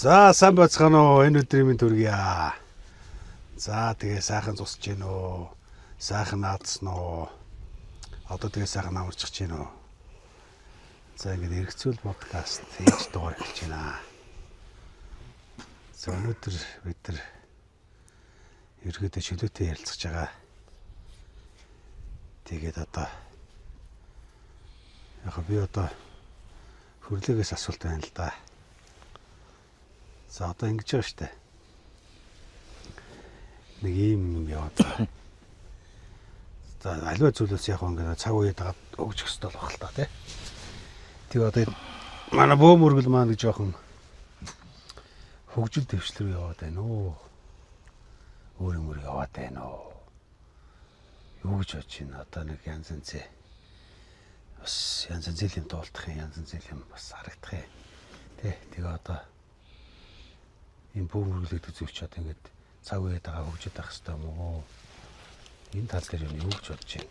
За сайн бацгаана уу энэ өдрийн минь төргийа. За тэгээ сайхан зусж гин үү. Сайхан наадсан уу. Одоо тэгээ сайхан амарчих гин үү. За ингэ эргэцүүл подкаст хийж дугаар эхэлж байна. За өнөөдөр бид нар ерөөдөө чөлөөтэй ярилцаж байгаа. Тэгээд одоо яг би одоо хөрлөгөөс асуулт байна л да. За одоо ингэж байгаа штэ. Нэг юм яваад. За аливаа зүйлээс яг ингэ цаг үед дагаад өгчих хэрэгтэй болох л та тий. Тэгээ одоо манай бөөм өргөл маань гэж жоохон хөгжил дэвшлэр яваад байна уу? Өөр юм яваад байна уу? Юу гэж бодож байна? Одоо нэг янз янзээ бас янз янз юм дуулдах юм, янз янз юм бас харагдах юм. Тэ тэгээ одоо ийм бөөм өргөлөд үзүүлчихэд ингээд цаг үед дагаа хөгжиж байх хэрэгтэй юм уу? Энэ тал дээр юу гэж бодож байна?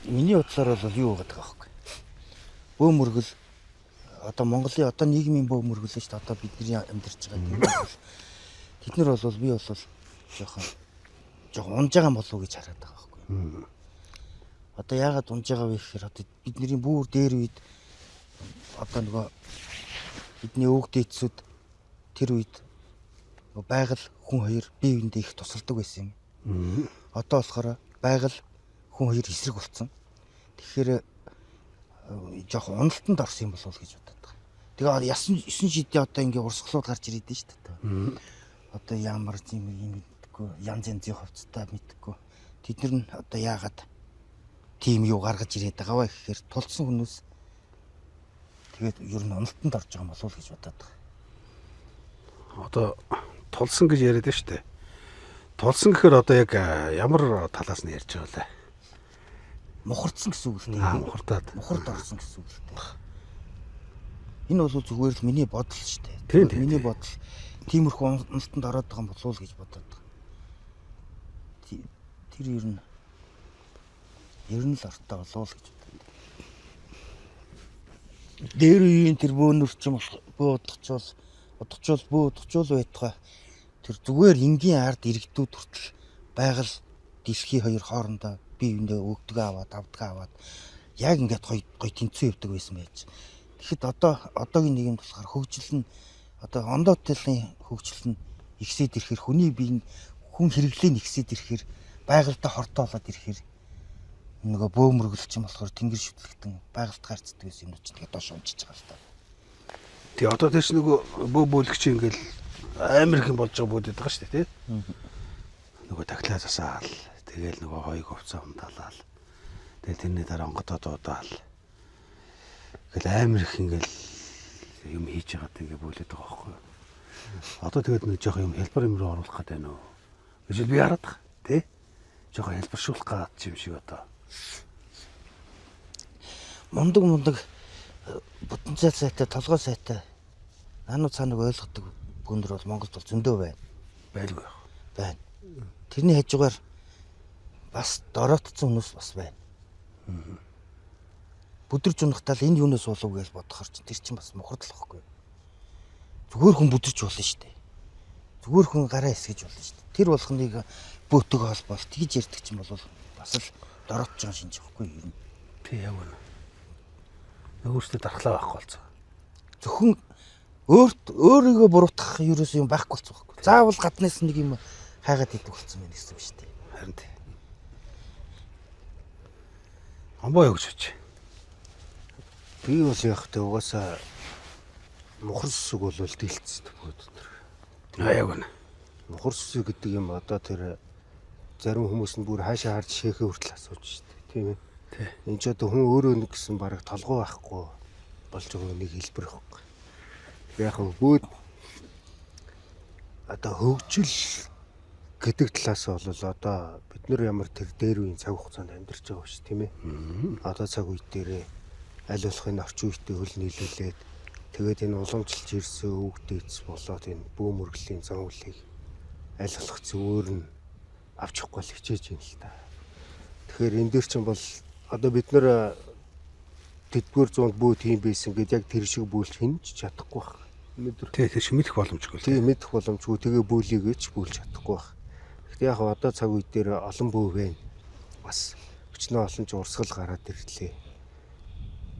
Миний бодлоор бол юу байгаа байхгүй. Бөөм өргөл одоо Монголын одоо нийгмийн бөөм өргөл шүү дээ. Одоо бидний амьдарч байгаа. Тэд нар бол би бол жоохон унж байгаа болов уу гэж хараад байгаа байхгүй. Одоо яагаад унж байгаа вэ гэхээр одоо бидний бүр дээр үед одоо нөгөө бидний өвөг дээдсүүд тэр үед байгаль хүн хоёр бие биендээ их тусалдаг байсан юм. Одоо болохоор байгаль хүн хоёр эсрэг болсон. Тэгэхээр жоохон уналтанд орсон юм болов уу гэж бодод байгаа. Тэгээ ясан 9 шидээ одоо ингээ урсгалууд гарч ирээд байна шүү дээ. Одоо ямар юм мэдгүй янз янзын хувцастай мэдгүй. Тэд нар нь одоо яагаад тийм юу гаргаж ирээд байгаа вэ гэхээр тулцсан хүмүүс тэгээд ер нь уналтанд орж байгаа юм болов уу гэж бодод байгаа. Одоо тулсан гэж яриад байна шүү дээ. Тулсан гэхээр одоо яг ямар талаас нь ярьж байгаа вэ? Мухардсан гэсэн үг л мухардаад. Мухард орсон гэсэн үг л дээ. Энэ бол зүгээр л миний бодол шүү дээ. Миний бодол тиймэрхүү уналтанд ороод байгаа юм болов уу гэж бодод байгаа. Тэр ер нь л артаа болов уу гэж бодод. Дээр үеийн тэр бөөнөрч юм удахчул байтугай тэр зүгээр энгийн ард иргэдүүд хүртэл байгаль дэлхийн хоёр хоорондоо бие биендээ өгдөг аваад яг ингээд гоё тэнцүү явдаг байсан байж. Тэгэхэд одоогийн нийгэмд болохоор хөгжил нь одоо ондоо талын хөгжил нь ихсээд ирэхээр хүний бие хүн хэрэглээ нь ихсээд ирэхээр байгальтай хортой болоод ирэхээр нөгөө бөөм өргөлч юм болохоор тэнгэр шүтлэгтэн байгальд гарцдаг гэсэн юм ч тэгээд доош унжиж байгаа л та. Тэгээ одоо тэрс нөгөө бөөлгч ингээл амар их юм болж байгаа бодод байгаа шүү дээ тий. Нөгөө тахлаа засаал тэгэл нөгөө хоёг хувцас умдаалал. Тэгэл тэрний дараа онгодоо дуудаал. Тэгэл амар их ингээл юм хийж байгаа тэгээ бөөлөд байгаа байхгүй. Одоо тэгээд нэг жоох юм хэлбэр юм руу оруулах гэдэг байна уу? Гэж би хараад байгаа тий. Жоох хэлбэршүүлэх гад юм шиг одоо. Мундаг потенциал сайтай, толгой сайтай наануу цааныг ойлгодог бүндөр бол Монголд бол зөндөө байна. Байлгүй байна. Тэрний хажуугаар бас дороотцсон хүмүүс бас байна. Бүдэрч унахтал энэ юунаас болов гэж бодохоор чинь тэр чинь бас мухард л واخгүй. Зүгээр хүн бүдэрч болно шүү дээ. Зүгээр хүн гараа эсгэж болно шүү дээ. Тэр болгоныг бөөтөг холбоол тэгж ярьдаг чинь бол бас л дороотч байгаа шинж واخгүй юм. Тий яг үнэ. Өөртөө дархлаа байхгүй болсон. Зөвхөн өөрийгөө буруутгах ерөөс юм байхгүй болсон байхгүй. Заавал гаднаас нэг юм хайгаад идэх болсон байх гэсэн юм шүү дээ. Харин тий. Амбаа юу гэж бодож? Би бол яг тэ угаасаа мухар сүсэг бол дийлцдэг бүгд. Яг үнэ. Мухар сүсэг гэдэг юм одоо тэр зарим хүмүүс нь бүр хаашаа харж шээхээ хүртэл асууж штэ тийм ээ. Тий. Энд ч одоо хүн өөрөө нэг гэсэн бараг толгой байхгүй болж байгаа нэг хэлбэр байхгүй. Яг хөөд одоо хөгжил гэдэг талаас бол одоо бид нар ямар тэр дээр үеийн цаг хугацаанд амьдарч байгаа биш тийм ээ. Одоо цаг үе дээрээ аль болохын орчин үетэй хөл нийлүүлээд тэгээд энэ уламжилж ирсэн өвөг дээдс болоод энэ бөөм өргөлийн зан үйлийг аль болох зөвөр нь авчихгүй л хичээж юм л та. Тэгэхээр энэ дээр чинь бол одоо бид нар тэдгээр зуунд бөө тийм байсан гэд яг тэр шиг бөөлж хинж чадахгүй байх. Өнөөдөр Тэгээ тийш мэдэх боломжгүй. тийм мэдэх боломжгүй тэгээ бөөлийгөөч бөөлж чадахгүй байх. Гэхдээ яг одоо цаг үе дээр олон бөө байна. Бас өчнөө олон ч урсгал гараад ирлээ.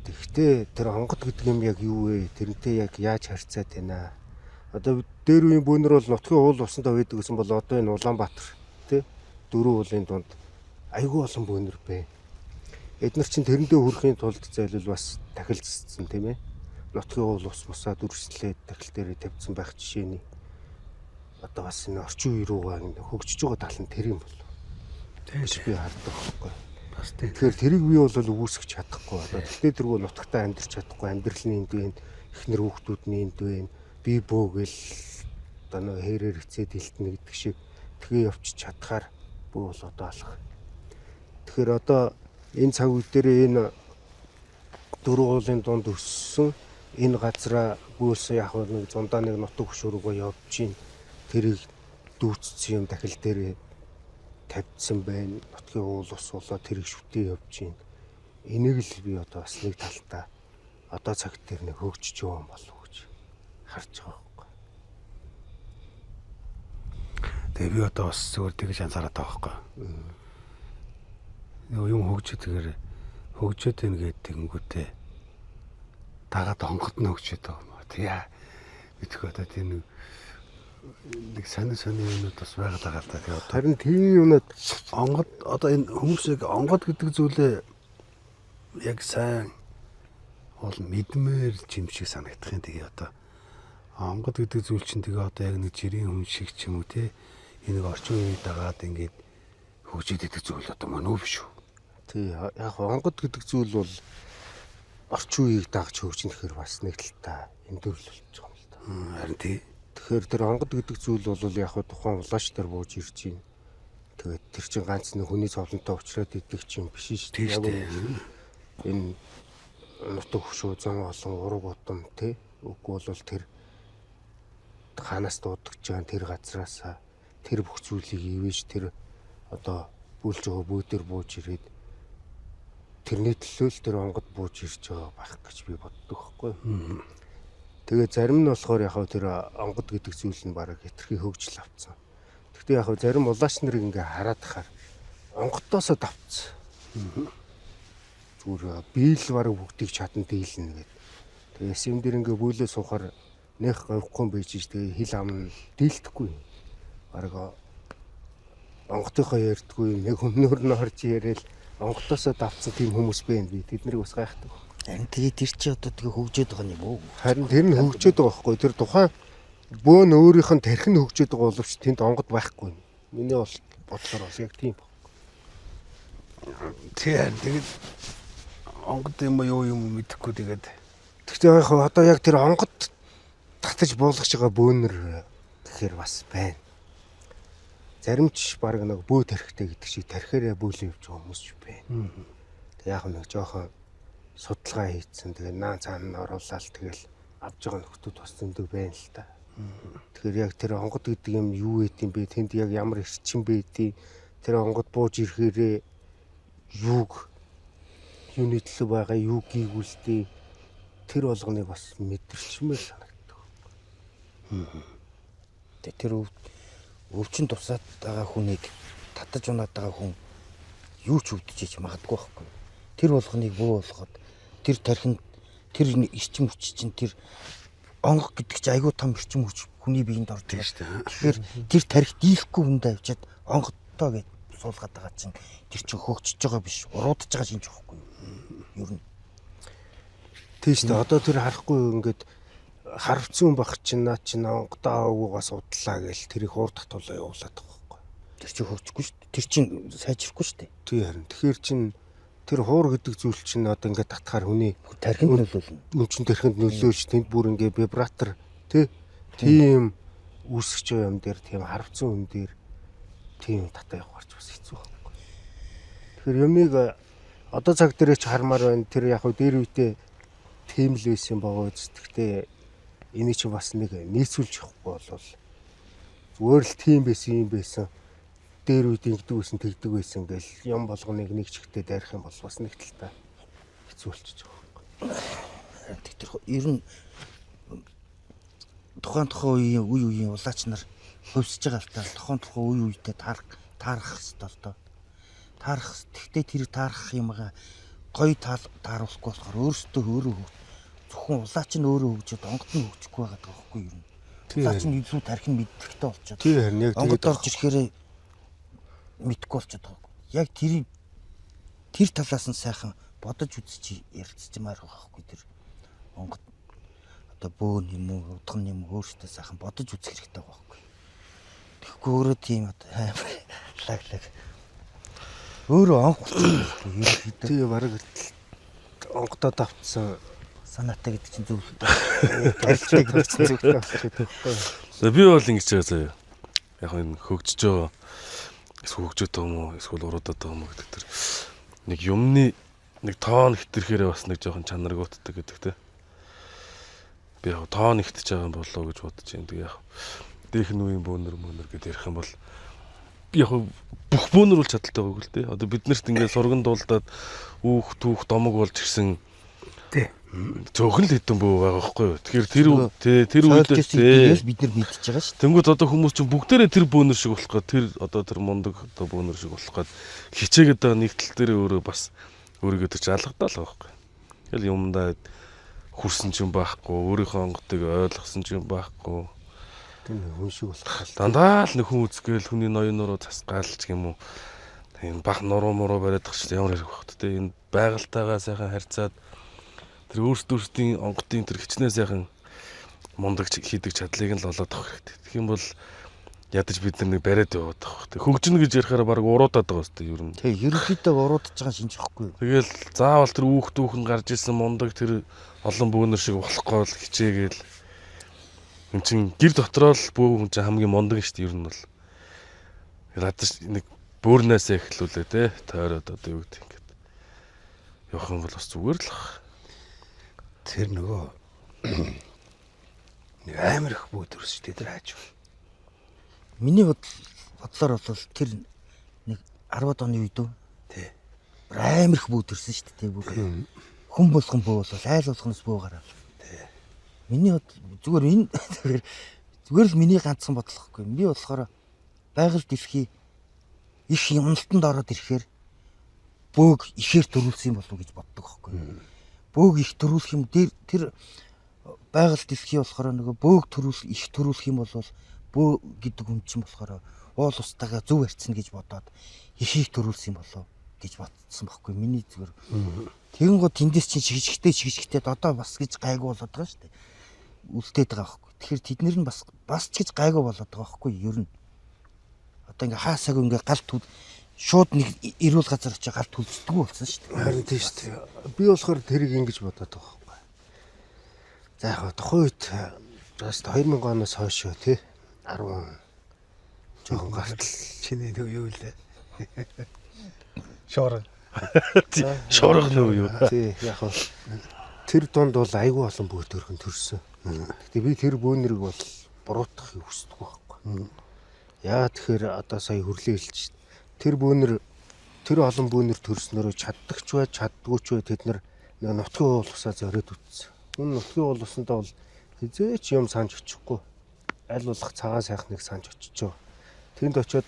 Тэгэхдээ тэр онгод гэдэг юм яг юу вэ? Тэрнтэй яг яаж харьцаад байна? Одоо дээр үеийн бөөнөр бол нутгийн уул усандаа байдаг гэсэн бол одоо энэ Улаанбаатар тий 4 уулын дунд айгүй олон бөөнөр бэ. Эдгээр чинь тэрэндээ хүрэхийн тулд зайлвал бас тахилцсан тийм ээ. Нутгийн уул ус мусаа дүрслээд тархил дээрээ тавьсан байх жишээний одоо бас энэ орчин үе руугаа хөгжиж байгаа тал нь тэр юм бол. Тэгж би хардаг байхгүй. Бас тийм. Тэгэхээр тэрийг би бол үүсгэж чадахгүй. Одоо тэгтээ тэргүй нутагтаа амьдарч чадахгүй. Амьдралын энд байна. Эхнэр хүүхдүүдний энд байна. Би бөөгөл одоо нэг хэрээр эцээд хилтнэ гэдэг шиг тгээ явчих чадхаар бөө бол одоо алах. Тэгэхээр одоо энэ цаг үе дээр энэ 4 уулын дунд өссөн энэ газараа бөөсөн яг нэг зундаа нэг нутаг хөшүүргөө явж чинь тэрийг дүүцсэн юм дахил дээр тавьдсан байна. Нутгийн уул ус болоо тэрийг шүтээ явж чинь. Энийг л би одоо бас нэг талтаа одоо цагт дээр нэг хөгжиж байгаа юм болов уу гэж харж байгаа байхгүй. Тэгээ би одоо бас зүгээр тэгж анзаараад байгаа байхгүй. Юм хөгжөөд байна гэдэг ингэвтэй дагаад онгод нь хөгжөөд байгаа юм. Тэгээ мэдхгүй одоо тийм нэг сонин юмуд бас байгаад байгаа л да. Тэгээ одоо Харин тийм юмнууд онгод одоо энэ хүмүүсийг онгод гэдэг зүйлээ яг сайн бол мэдмээр жимшиг санагдах юм. Тэгээ одоо онгод гэдэг зүйл чинь тэгээ одоо яг нэг жирийн хүн шиг ч юм уу те энийг орчин үеийг дагаад ингээд хөгжиж идэх зүйл одоо мөн биш үү? тий яг онгод гэдэг зүйл бол орчин үеийг дагж хөгжих гэхээр бас нэг талтай эндүрл болж байгаа юм л да. Харин тий. Тэгэхээр тэр онгод гэдэг зүйл бол яг тухайн улааш дээр бууж ирж байна. Тэгээд тэр чинь ганц нэг хүний цовлонтой уулзраад идэх чинь биш шүү дээ. Яг энэ нутаг хөшөө зам олон ураг удам тий үгүй бол тэр хаанаас дуудагч байгаа тэр газраасаа тэр бүх зүйлийг ивэж тэр одоо бүлж байгаа бөөдөр бууж ирээд тэрний төлөө л тэр онгод бууж ирж байгаа байх гэж би боддог байхгүй. Тэгээ зарим нь болохоор яг тэр онгод гэдэг зүйл нь бараг хэтэрхий хөгжил авцсан. Гэхдээ яг зарим улааш нарыг ингээ хараад тахаар онгодоосоо давцсан. Зүгээр биел бараг бүгдийг чадан дийлнэ гэдэг. Тэгээ эсэм дээр ингээ бүлээ суухаар нэх говьхгүй юм байж тэгээ хил ам дийлдэхгүй. Бараг онгодынхоо ярьдгүй нэг өмнөр нь орж яриад онгодоосоо давцсан тийм хүмүүс байна би тэднийг бас гайхдаг. Харин тэгээ тэр чи одоо тэгээ хөгжөөд байгаа юм уу? Харин тэр нь хөгжөөд байгаа байхгүй. Тэр тухайн бөөн өөрийнх нь тархин хөгжөөд байгаа боловч тэнд онгод байхгүй. Миний бол бодлоор бас яг тийм байна. Тэгээд онгод юм юу юм мэдэхгүй тэгээд Тэгтээ яг одоо яг тэр онгод татаж буулгаж байгаа бөөнөр гэхээр бас байна. Зарим ч баг нэг бөө тархитай гэдэг шиг тархиараа бөөлөө явж байгаа хүмүүс ч байна. Тэг яг нэг жоохон судалгаа хийцэн тэгээ наан цаана оруулаад тэгэл авж байгаа нөхдүүд бас зөндөө байна л та. Тэгэхээр яг тэр онгод гэдэг юм юу вэ гэм бэ? Тэнд яг ямар эрчим байдгийг тэр онгод бууж ирэхээрээ юуны төлөө байгаа юу гийгүүлдэг тэр болгоныг бас мэдэрчмээр санагддаг. Тэ тэр өвчин тусаад байгаа хүнийг татаж унаад байгаа хүн юу ч өвдөж магадгүй байхгүй. Тэр болгоныг бөө болгоод тэр тархинд тэр эрчим хүч чинь тэр онгох гэдэг чинь айгүй том эрчим хүч хүний биеинд орж байгаа шүү дээ. Тэгэхээр тэр тархи дийлэхгүй хүндээ авчиад онготтоо гэж суулгаад байгаа чинь тэр чинь хөгжиж байгаа биш уруудж байгаа шинж байхгүй. Ер нь тийш дээ. Одоо тэр харахгүй ингээд харвцсан баг чинь наа чинь онгодоо уугаас удлаа гэл тэрийг уурдах тулаа явуулаад байгаа байхгүй. тэр чинь хөгжихгүй шүү дээ. Тэр чинь сайжрахгүй шүү дээ. Тий харин. Тэгэхээр чин тэр хуур гэдэг зүйл чинь одоо ингээд татхаар хүний тархинд нөлөөлнө. Мөнчин тархинд нөлөөлж тэнд бүр ингээд вибратор тийм үүсгэж байгаа юм дээр тийм харвцсан хүн дээр тийм татаа явахарч бас хэцүү байхгүй. Тэгэхээр юмыг одоо цаг дээр ч хармаар байна. Тэр яг хөө дээр үедээ тийм л байсан байгаа үст. Гэхдээ энийг чинь бас нэг нийцүүлж явахгүй болвол зүгээр л тийм байсан юм байсан. Дээр үед ингэдэг байсан тэгдэг байсан гэл юм болгоныг нэг чигтээ дайрах юм бол бас нэг талтай хэцүү болчихж байгаа байхгүй. тэр ер нь тухайн үеийн улаач нар хөвсөж байгаа л та тухайн үедээ таарах хэрэгтэй л доо. Гэхдээ тэр таарах юмгаа гоё тааруулахгүй болохоор өөрөө зөвхөн улаач нь өөрөө хөгжөөд онгод нь хөгжихгүй байгаа байхгүй юу? Улаач нь илүү тархин мэдрэхтэй болчиход. Тийм харин яг онгод орж ирэхээр мэдхгүй болчиход байгаа. Яг тэр талаас нь сайхан бодож үзчих ярилцчмаар байгаа байхгүй тэр онгод одоо бөөн юм уу удган юм өөртөө сайхан бодож үзэх хэрэгтэй байгаа байхгүй. Тэгэхгүй өөрөө тийм одоо лаглаг өөрөө онх болчихсон ерөөхдөө тийм бараг онгодоо давтсан санаатай гэдэг чинь зөв. талчиг гэсэн зүгтэй болчихсон. Би бол ингэж байгаа заяа. Яг энэ хөгжиж байгаа эсвэл хөгжөөд байгаа юм уу эсвэл уруудаад байгаа юм уу гэдэг тэр нэг юмны нэг тоон хэтэрхээрээ бас нэг жоохон чанаргуутдаг гэдэг те. Би яг тоон ихтэж байгаа юм болоо гэж бодож байна. Тэг яг дэх нь үеийн бөөнөр гэдээ ярих юм бол яг бүх бөөнөр бол чадaltaй байгаа гэл те. Одоо биднэрт ингээд сурган дуулдаад үүх түүх домог болж ирсэн тий. Цөөхөн л хэдэн бөө байгаа байхгүй юу. Тэгэхээр тэр үедээ бид нар мэдчихэж байгаа шүү. Тэнгүүд одоо хүмүүс чинь бүгдээрээ тэр бөөнөр шиг болох гад тэр одоо тэр мундаг одоо бөөнөр шиг болох гад хичээгээд байгаа нэгтэл дээр өөрөө бас өөрийгөө тэр алгадаа л байгаа байхгүй. Тэгэл юмдаа хүрсэн ч юм байхгүй, өөрийнхөө онготыг ойлгосон ч юм байхгүй. Тэр хүн шиг болох. Дандаа л нэг хүн үзгээл хүний ноён нуруу засгаалч юм уу. Энэ бах нуруу бариад тах чинь ямар хэрэг багт те. Энэ байгальтайгаа сайхан харьцаад тэр өөрсдийн онготын тэр хичнээн сайхан мундаг хийдэг чадлыг нь л олоод авах хэрэгтэй. Тэгэх юм бол ядаж бид нар нэг бариад яваад байгаа хэрэг. Хөгжинэ гэж ярихаараа баг уруудаад байгаа хэвээр ер нь. Тэг ерөнхийдөө уруудаж байгаа шинжихгүй. Тэгэл заавал тэр үүх дүүхэн гарч исэн мундаг тэр олон бөөнөр шиг болохгүй л хичээгээл энэ чин гэр дотроо л бөөн хүн чинь хамгийн мундаг шүү дээ ер нь бол. Ядаж нэг бөөрнөөс эхлүүлээ те тойроод одоо юу гэдэг ингээд. Явах юм бол бас зүгээр л ах. Тэр нөгөө нэг амар их бүүд өрсөж тэр хааж байна. Миний бодлоор бол тэр нэг 10-аад оны үед үү? Тий. Амар их бүүд өрсөн шүү дээ бүр. Хүн болгон бөө бол айл болгоноос бөө гараад. Тий. Миний зүгээр л миний ганцхан бодлохгүй. Би болохоор байгаль дэлхий их юмналтанд ороод ирэхээр бөөг ихээр төрүүлсэн болов уу гэж боддог байхгүй. Бөөг их төрүүлэх юм тэр байгаль дэлхий болохоор нөгөө бөөг их төрүүлэх юм бол бөө гэдэг хүн чинь болохоор уул устайгаа зөв харьцна гэж бодоод ихийг төрүүлсэн болов гэж бодсон байхгүй. Миний зүгээр. Тэгэн гоо тэндээс чинь шигжигтэй одоо бас гэж гайгүй болоод байгаа шүү дээ. Үлдээд байгаа байхгүй. Тэгэхээр тэд нэр нь бас ч гэж гайгүй болоод байгаа байхгүй ер нь. Одоо ингээ хаасааг ингээ галт шууд нэг эрүүл газар очиж галт төлцдөг болсон шүү дээ. Харин тийм шүү дээ. Би болохоор тэрийг ингэж бодоод байгаа байхгүй. За яг тухайн үед бас 2000 оноос хойш тий 10 жоохон гартал чиний нэг юу лээ. Шорог. Шорог нөө юу. тий яг тэр донд бол айгүй олон бөөт өрхөн төрсөн. Гэтэ би тэр бөөнөрийг бол буруутгахыг хүсдэг байхгүй. Яа тэгэхээр одоо сая хүрлээ хэлж тэр олон бөөнөр төрснөөрөө чаддагч бай чаддгүйч бай тэд нар нэг нутгийн уулсаа зориод үтсэн. Энэ нутгийн уулсандаа бол хизээч юм санаж очихгүй. Аль болох цагаан сайхныг санаж очичоо. Тэнд очиод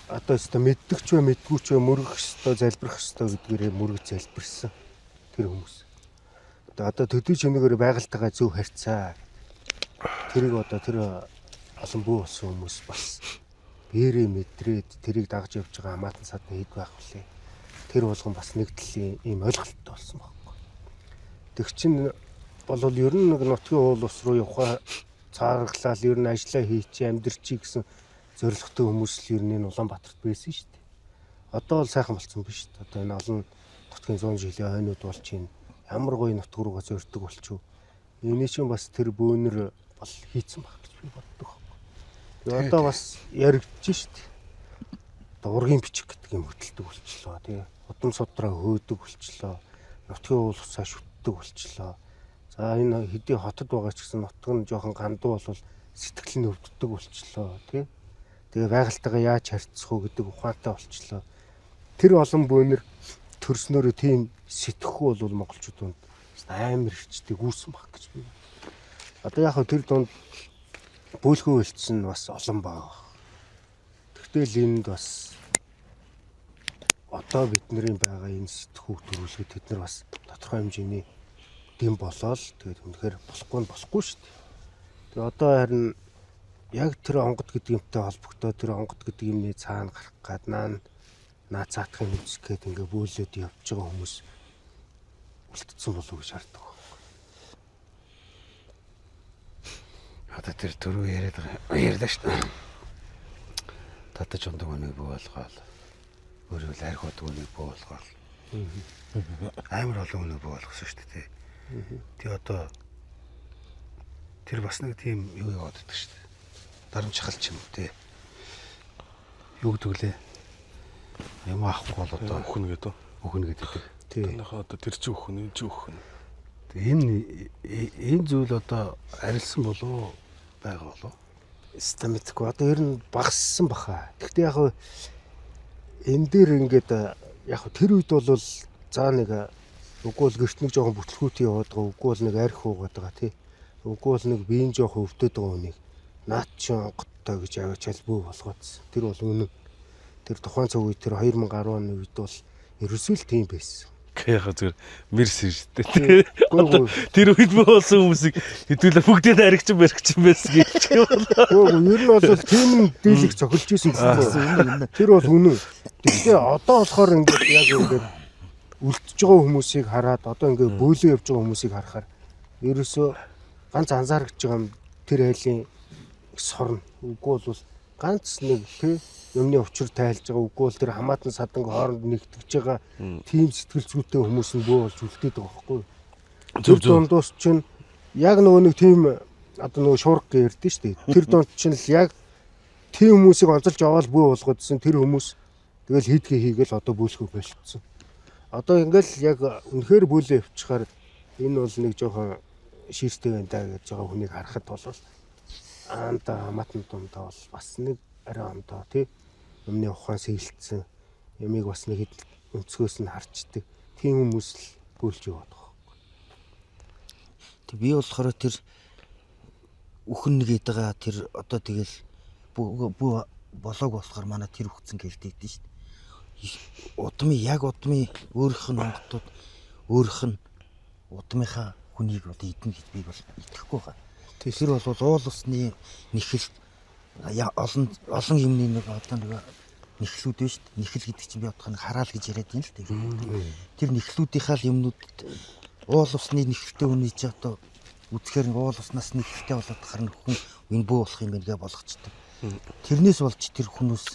одоо өстө мэддэгч бай мэдгүйч бай мөргөх өстө залбирах өстө гэдгээрээ мөргөж залбирсан тэр хүмүүс. Одоо төдий чимээгээр байгальтайгаа зөв харьцаа. Тэрийг одоо тэр олон бөө болсон хүмүүс бас бэрээ мэдрээд тэрийг дагж явж байгаа хамаатан садны хэд байх вүлээ. Тэр болгон бас нэг төрлийн ийм ойлголттой болсон байхгүй. Тэг чин болвол ер нь нэг нутгийн уул ус руу явхаа цааргалал ер нь ажиллаа хийчих амьдрчий гэсэн зорилготой хүмүүс л ер нь энэ Улаанбаатарт байсан шүү дээ. Одоо бол сайхан болсон биш үү? Одоо энэ олон нутгийн 100 жилийн хойнууд болж байна. Ямар гоё нутг руугаа зорддог болчихв. Эний чинь бас тэр бөөнөр бол хийцэн баг гэж би боддог. Одоо бас яригдж шүү дээ. Одоо ургийн бичиг гэдэг юм хөдөлдөг болчлоо тий. Удам судраа хөөдөг болчлоо. Нутгийн уул усаа шүтдэг болчлоо. За энэ хэдий хотод байгаа ч гэсэн нутг нь жоохон гандуу болвол сэтгэл нь өвддөг болчлоо тий. Тэгээ байгальтайгаа яаж харьцах уу гэдэг ухаантай болчлоо. Тэр олон бөөнөр төрснөөрөө тийм сэтгэхгүй бол монголчууд амар ирчдэг үүсэн баг гэж би. Одоо яг тэр донд бөөлгөө үлдсэн бас олон байгаа. Тэгтэл энд бас одоо бидний байгаа энэ сэтгүүх төрүүлгээд тэд нар бас тодорхой хэмжээний дэм болоод тэгээд үнэхээр болохгүй шүү дээ. Тэгээд одоо харин яг тэр онгод гэдэг юмтай холбогдоод тэр онгод гэдэг юмны цаана гарах гад наацаатахын үзэх гээд ингээ бөөлөд явж байгаа хүмүүс үлдсэн болов уу гэж хардаг. Одоо тэр түрүү яриад шүү дээ. Татаж ундаг үнийг бүү болгоол. Өөрөөр арх удаг үнийг бүү болгоол. Амар олон үнийг бүү болгосон шүү дээ. Тэг одоо тэр бас нэг тийм юу яваад байдаг шүү дээ. Дарамжхалч юм те. Юу гэдэг лээ? Юм авахгүй бол одоо өхнө гэдэг. Өхнө гэдэг. Танайхаа одоо тэр чи өхнө, энэ чи өхнө. Энэ зүйл одоо арилсан болов байгаа болов. Стамитгүй одоо ер нь багассан баха. Гэхдээ яг энэ дээр ингээд яг тэр үед бол заа нэг үгүй бол гэрт нэг жоохон бүтлгүүтий яваад байгаа. Үгүй бол нэг арх уугаад байгаа тий. Үгүй бол нэг биеийн жоохон өвдөд байгаа хүнийг наад чи онгодтой гэж аваачаал бүү болгоодсон. Тэр бол үнэн. Тэр тухайн цаг үед тэр 2010 оны үед бол ерөөсөө тийм байсан. Яг зүгээр мэрс шүү дээ. Тэр үед бөө болсон хүмүүсийг хэдүүлээ бүгдийг аригчин баригчин байсан гэж байна. Гөө ер нь бол тийм дийлэх цохилж исэн гэсэн. Тэр бол үнэн. Тэгэхээр одоо болохоор ингээд яг ингээд үлдчихэж байгаа хүмүүсийг хараад одоо ингээд бөөлөө явж байгаа хүмүүсийг харахаар ерөөсөө ганц анзаарч байгаа юм тэр айлын сорно. Үгүй бол ганц нэг тий юмны учир тайлж байгаа. Үгүй бол тэр хамаатан саданг хооронд нэгтгэж байгаа тийм сэтгэл зүйтэй хүмүүс нь бөө болж үлдээд байгаа байхгүй юу? Тэр дундус чинь яг нөгөө нэг тийм одоо нөгөө шуурга гэрдэж штэ. Тэр дунд чинь л яг тийм хүмүүсийг онцолж аваад бөө болгоодсэн тэр хүмүүс тэгэл хийдгээ хийгээл одоо бөөлхөө болчихсон. Одоо ингээл яг үнэхээр бөөлөө явчихаар энэ бол нэг жоохон шииртэй байна даа гэж байгаа хүнийг харахад бол аанда хамаатан дундаа бол бас нэг арай ондоо тий юмны ухаан сэлэлцсэн ямиг бас нэг хэд өнцгөөс нь харчдаг тийм хүмүүс л бөөлж яваад байгаа. Тэг би болохоор тэр үхэн нэгэд байгаа тэр одоо тэгэл бүү болоог болохоор манай тэр үхсэн гэлдээд шүү дээ. Удмын өөрийнх нь онгодууд өөрийнх нь удмынхаа хүнийг одоо идэнэ гэж би бол итгэхгүй байгаа. Тэр бол уул усны нэхэл олон юмны нэг одоо нэг нэхлүүд байна шүү дээ. Нэхэл гэдэг чинь би бодох нэг хараал гэж яриад юм л дээ. Тэр нэхлүүдийнхаа юмнуудад уул усны нэхэлтэй хүний чи одоо үзэхээр уул уснаас нэхэлтэй болоод харна хүн энэ бөө болох юм байна гэж болгочтой. Тэрнээс болж тэр хүмүүс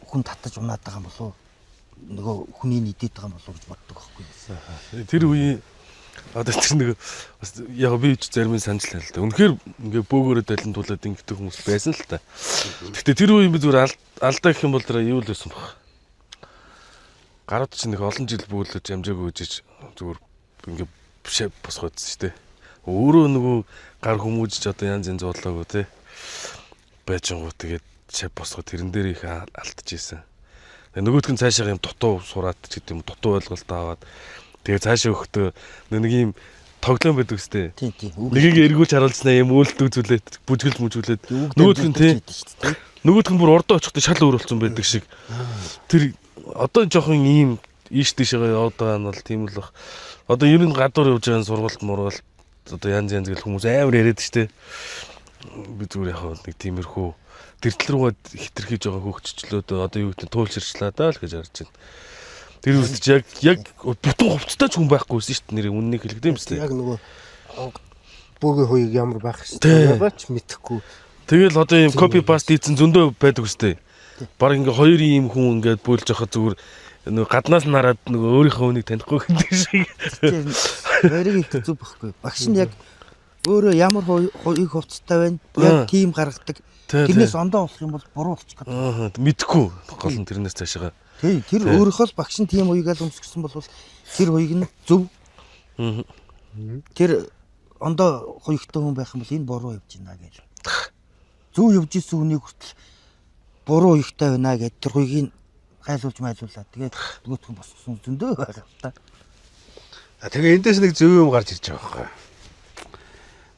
хүн татаж унаад байгаа юм болов нөгөө хүний нийтэд байгаа юм болов гэж боддог байхгүй. Тэр үеийн одоо тэр нэг бас яг би ч зарим нь санаж л та. Үнэхээр ингээ бөөгөөрөө далентуулаад ингэдэг хүмүүс байсан л та. Гэхдээ тэр үеийн би зүгээр алдаа гэх юм бол тэр юу л байсан баг. Гарууд чинь нэг олон жил бөөлөж амжаагүй үжиж зүгээр ингээ бишээ босгоодсон шүү дээ. Өөрөө нөгөө гар хүмүүжиж одоо янз янз бодлоогүй те байжгоо тэгээд шав босгоо тэрэн дээр их алдчихсэн. Тэгээ нөгөөдх нь цаашаа юм дутуу сураад ч гэдэг юм дутуу ойлголт аваад тэгээ цаашаа өгөхдөө нэг юм тоглоом байдаг үстэй. Тийм. Нэгийг эргүүлж харуулснаа юм үйлдэл үзүүлээд бүжгэлж нөгөөдх нь тий. Нөгөөдх нь бүр ордоо очихдоо шал өөр болсон байдаг шиг. Тэр одоо жоохон ийм ийш тийшээ яваад байгаа нь бол тийм л баг. Одоо ер нь гадуур явж байгаа сургалт мургалт одоо янз гэл хүмүүс амар яриад штэ. Би зүгээр яг нэг тиймэрхүү тэртэл рүүгээ хитрхийж байгаа хөгжчлөөд одоо юу гэдэг туйлширчлаа даа л гэж харж байна. Тэр үстэж яг бүтэн хувцтай ч хүн байхгүйсэн шүү дээ. Нэр үннийг хэлэхдээ юм шүү дээ. Яг нөгөө бөөгийн хуйг ямар байх шүү дээ. Ябаач мэдэхгүй. Тэгэл одоо ийм копи паст хийсэн зөндөө байдаг шүү дээ. Бараг ингээ хоёр ийм хүн ингээд бөөлж явахад зүгээр нөгөө гаднаас нь хараад нөгөө өөрийнхөө хүнийг танихгүй гэдэг шиг. Бариг хэцүү байхгүй. Багш нь яг өөрөө ямар хуйг хувцтай байна. Яг тийм гаргадаг. Тэрнээс ондоо болох юм бол буруу болчих гэдэг. Мэдхгүй гол нь тэрнээс цаашаа. Тий, тэр өөрөөхөө л багш нь тийм хуйгаал өмсгсөн бол тэр хуйг нь зөв. Тэр ондоо хуйгтай хүн байх юм бол энэ буруу явж байна гэж. Зөв явж исэн хүнийг хүртэл буруу хуйгтай байна гэж тэр хуйгийг гайлуулж майлуулаад тэгээд нөгөөх нь босгосон зөндөө байгаа та. Тэгээ эндээс нэг зөв юм гарч ирж байгаа байхгүй.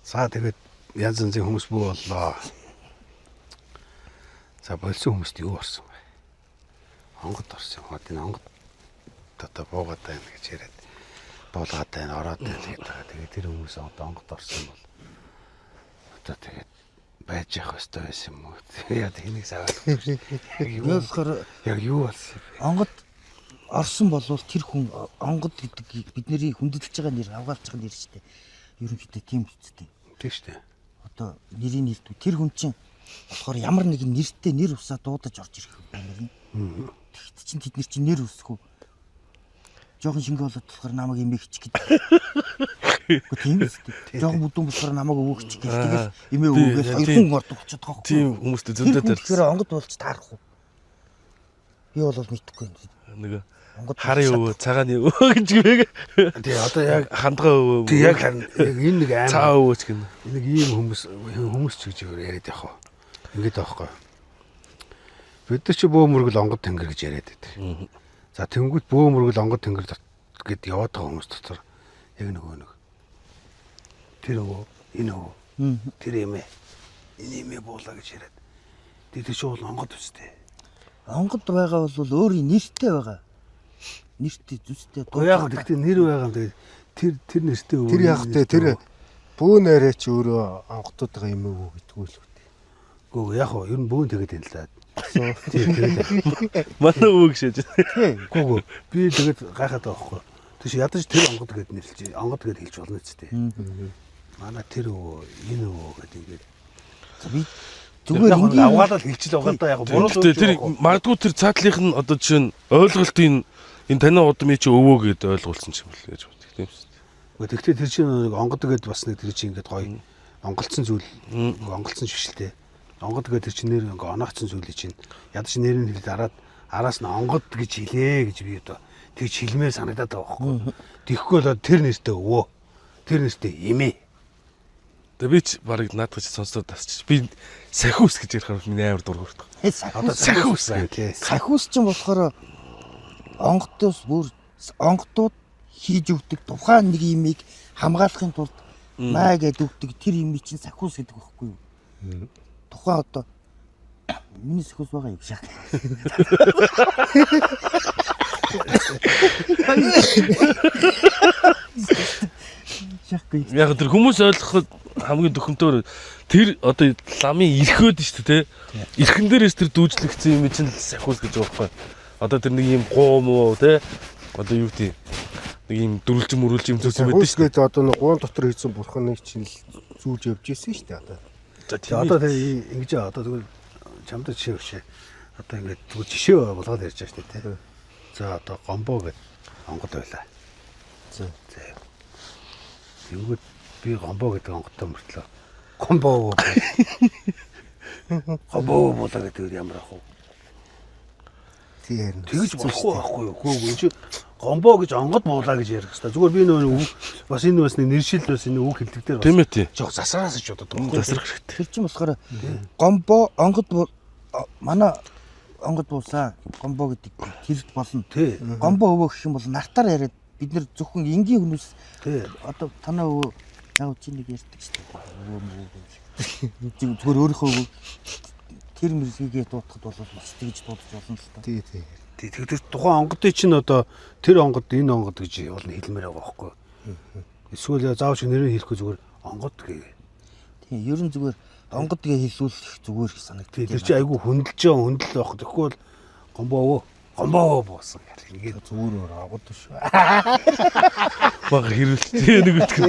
За тэгээд янз янзын хүмүүс бүү боллоо. За болсон хүмүүст юу болсон бэ? Онгод орсон. Энэ онгод одоо буугаад байна гэж яриад буулгаад байна, ороод байна гэдэг. Тэгээд тэр хүмүүс одоо онгод орсон бол одоо тэгээд байж явах ёстой байсан юм уу? Тэгээд энийг саваалах. Яг юу болсон бэ? Онгод орсон болвол тэр хүн онгод гэдэг бидний хүндэлж байгаа нэр авгаалж байгаа нэр шүү дээ. Ерөнхийдөө тийм үсттэй. Тийм шүү дээ. Одоо нэрийн нэрдүү тэр хүн чинь болохоор ямар нэгэн нэртэй нэр усаа дуудаж орж ирэх юм байна. Тэгэхдээ чинь тэд нар чинь нэр үсэхгүй. Жохон шингээ болоод болохоор намайг эмээгч гэдэг. Гэхдээ тийм үстэй. Жохон бүдүүн болохоор намайг өвөөгч гэдэг. Тэгэл эмээ өвөөгөөс хоёр хүн ордог болчиход байгаа юм. Тийм хүмүүстэй зөндөө тарьсан. Тэр онгод болж таарах уу? Би бол мэдэхгүй юм. Нэг харын өвөө, цагааны өвөө гэж юм. Тэгээ одоо яг хандгаа өвөө. Тэг яг энэ нэг аим цаа өвөөч гэнэ. нэг ийм хүмүүс ч гэж яриад явах уу. Ингээд байхгүй. Бид нар чи бөө мөргөл онгод тэнгэр гэж яриад байдаг. За тэнгүүд бөө мөргөл онгод тэнгэр гэд яваад байгаа хүмүүс дотор яг нэг тэр өвөө, энэ өвөө, тэр эмээ, энэ эмээ буулаа гэж яриад. Тэр чи бол онгод үстэй. Онгод байгаа бол өөрийн нэртэй байгаа. Нэртэй зүстэй. Яг гэхдээ нэр байгаа юм. Тэгээд тэр нэртэй өвөө. Тэр яг тэ тэр бөөн арай чи өөрөө онгодуудаа юм өвөө гэдгүү л үү. Гөө яг хоо ер нь бөөн тэгээд юм л да. Манай өвөө гişэж. Гөө би тэгээд гайхаад байгаа байхгүй. Тийш ядаж тэр онгод гэдэг нэрлэж онгод гэдэг хэлж болно ч тийм. Манай тэр өвөө энэ өвөө гэдэг ингээд. Би зүгээр ингээд авгаалал хэлчихэл байгаа да яг буруу л. Тэр магадгүй тэр цаатлынх нь одоо жишээ нь ойлголтын энэ танай удмын чи өвөө гэд ойлгуулсан юм л гэж боддог тийм үү. Гэхдээ тэр чинь нэг онгод гэдэг бас нэг тэр чинь ингээд гоё онголцсон зүйл онголцсон швшилтэй. Онгод гэдэг тэр чинь нэр ингээд оноогцсон зүйлийг чинь ядаж нэрийг хэлээд дараад араас нь онгод гэж хэлээ гэж би одоо тэгж хэлмээр санагдаад байгаа байхгүй. Тэгэхгүй бол тэр нэртэй өвөө. Тэр нэртэй эмээ. Тэгээ би ч барыг наадах чи сонсоод тасчих. Би сахиус гэж ярихаар миний амар дургуурдаг. Одоо сахиус тий. Сахиус ч юм болохоор онгодоос бүр онгодууд хийж өгдөг тухайн нэг имийг хамгаалахын тулд маа гэдэг өгдөг тэр имийг чинь сахиус гэдэг байхгүй юу? Тухайн одоо миний сахиус байгаа юм шиг. Яг тэр хүмүүс ойлгоход хамгийн төхөмтөр тэр одоо ламын эрхөөд шүү дээ. Эрхэн дээрээс тэр дүүжлэгдсэн юм чинь сахиус гэж байгаа байхгүй. Одоо тэр нэг юм гуум уу те одоо юу гэдэг нэг юм дөрүлж мөрүүлж юм зүйлс байдаг шүү дээ. Одоо нэг гуун дотор хийсэн бурханы чинь л зүүж явж ирсэн шүү дээ одоо. За одоо тэр ингэж одоо тэгвэл чамд жишээ өгчээ. Одоо ингэж тэгвэл жишээ болгоод ярьж байгаа шүү дээ те. За одоо гомбоо гэдэг онгод байлаа. За. Тэнгүүд би гомбоо гэдэг онгодтой мөртлөө гомбоо гомбоо болоо гэдэг ямар ах вэ? Тийм. Тэгж болохгүй байхгүй юу? Хөөг энэ чи гомбоо гэж онгод буулаа гэж ярих хэвээр. Зүгээр би нөө бас энэ бас нэг нэршил бас энэ үг хэлдэг дээр бас. Тийм ээ тий. Жог засараас ч бодод байгаа. Засрах хэрэгтэй. Тэр чинь болохоор гомбоо онгод манай онгод буусаа гомбоо гэдэг хэлд болно. Тий. Гомбоо өвөө гэх юм бол нартаар яриад бид нэр зөвхөн энгийн хүмүүс тий. Одоо танаа өвөө яг чи нэг ярьдаг шүү дээ. Өвөө мөө. Зүгээр өөрийнхөө өвөө тэр мэрзгийг дуутахад бол бас тэгж дуудаж болно л та. Тий. Тэгэхээр тухайн онгодын чинь одоо тэр онгод энэ онгод гэж болно хэлмээр байгаа байхгүй. Эсвэл заавч нэрээ хэлэхгүй зүгээр онгод гээ. Тийм ер нь зүгээр онгод гээ хэлүүлэх зүгээр их санагдав. Тэр чинь айгүй хөндлөж байх. Тэгэхгүй бол гомбоо буусан гэх ингээд зүгээр агууд шүү. Баг хэрүүлтэй нэг үтгэв.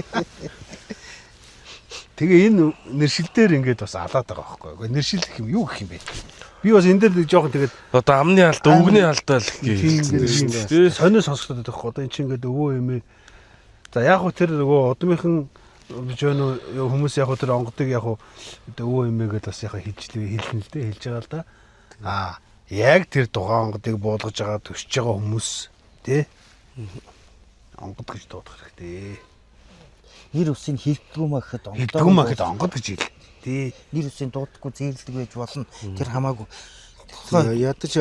Тэгээ энэ нэршилдээр ингээд бас алаад байгаа байхгүй. Нэршил гэх юм юу гэх юм бэ? Би бас энэ дээр нэг жоохон тэгээд Одоо амны алдаа, өвгний алдаа л гэж тий. Сонио сонсогдоод байхгүй. Одоо энэ чинь ингээд өвөө эмээ. За яг хөө тэр нөгөө удмынхан жоо хүмүүс яг хөө тэр онгодыг яг хөө өвөө эмээгээд бас яг хэлжлээ хэлнэ л дээ хэлж байгаа л да. Яг тэр дугаан онгодыг буулгаж байгаа төсөж байгаа хүмүүс тий. Онгод гэж дуудах хэрэгтэй. Нэр үсийг хэлдгүүмэ гэхэд онгод гэж хэл. Тий. Нэр үсийг дуудахгүй зэрлэг байж болно. Тэр хамаагүй. Ядаж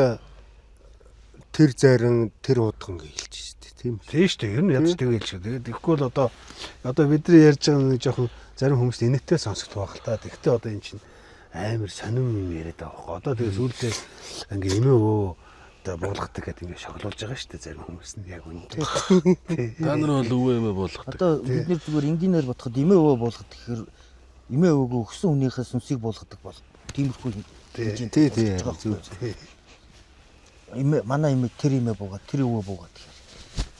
тэр зарин тэр удган гэж хэлж штэ. Тийм. Тийм шүү дээ. Ер нь ядаж тэгэл шүү. Тэгээд тэгэхгүй бол одоо бидний ярьж байгаа нэг жоохон зарим хүмүүст инээдтэй сонсогдох байх л та. Тэгвэл одоо эн чинь амар сонирм юм яриад байгаа байхгүй. Одоо тэгээд сүүлдээ ингээ эмээ өвөө одоо буулгадаг гэдэг ингээ шоглуулж байгаа шүү дээ зарим хүмүүс нь яг үнэ. Та нар бол өвөө эмээ болгодог. Одоо бид нэр зүгээр энгийнээр бодоход эмээ өвөө болгох гэхээр эмээ өвгөө өгсөн хүнийхээ сүнсийг болгодог бол тиймэрхүү Тий. эмээ манай эмээ тэр эмээ буугаад тэр өвөө буугаад тэгэхээр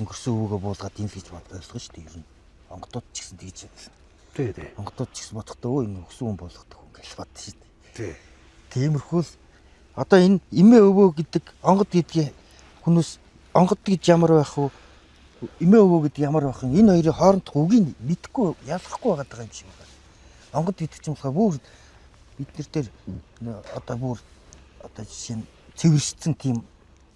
өнгөрсөн өвөөгөө буулгаад юм хийж ойлгох шүү дээ. Ер нь онгодууд ч гэсэн тэгж байсан. Тий. Онгодууд ч гэсэн бодохдоо өө энэ өгсөн хүн болгодог хүн гэж бод шүү дээ. Тий. Тиймэрхүү л одоо энэ эмээ өвөө гэдэг онгод гэдгийг хүмүүс онгод гэж ямар байх вэ? Эмээ өвөө гэдэг ямар байх вэ? Энэ хоёрын хоорондох үгийг мэдэхгүй ялахгүй байгаа юм шиг байна. Онгод гэдэг чинь болохоор бүр бид нар дээр одоо бүр одоо жишээ нь цэвэршсэн тийм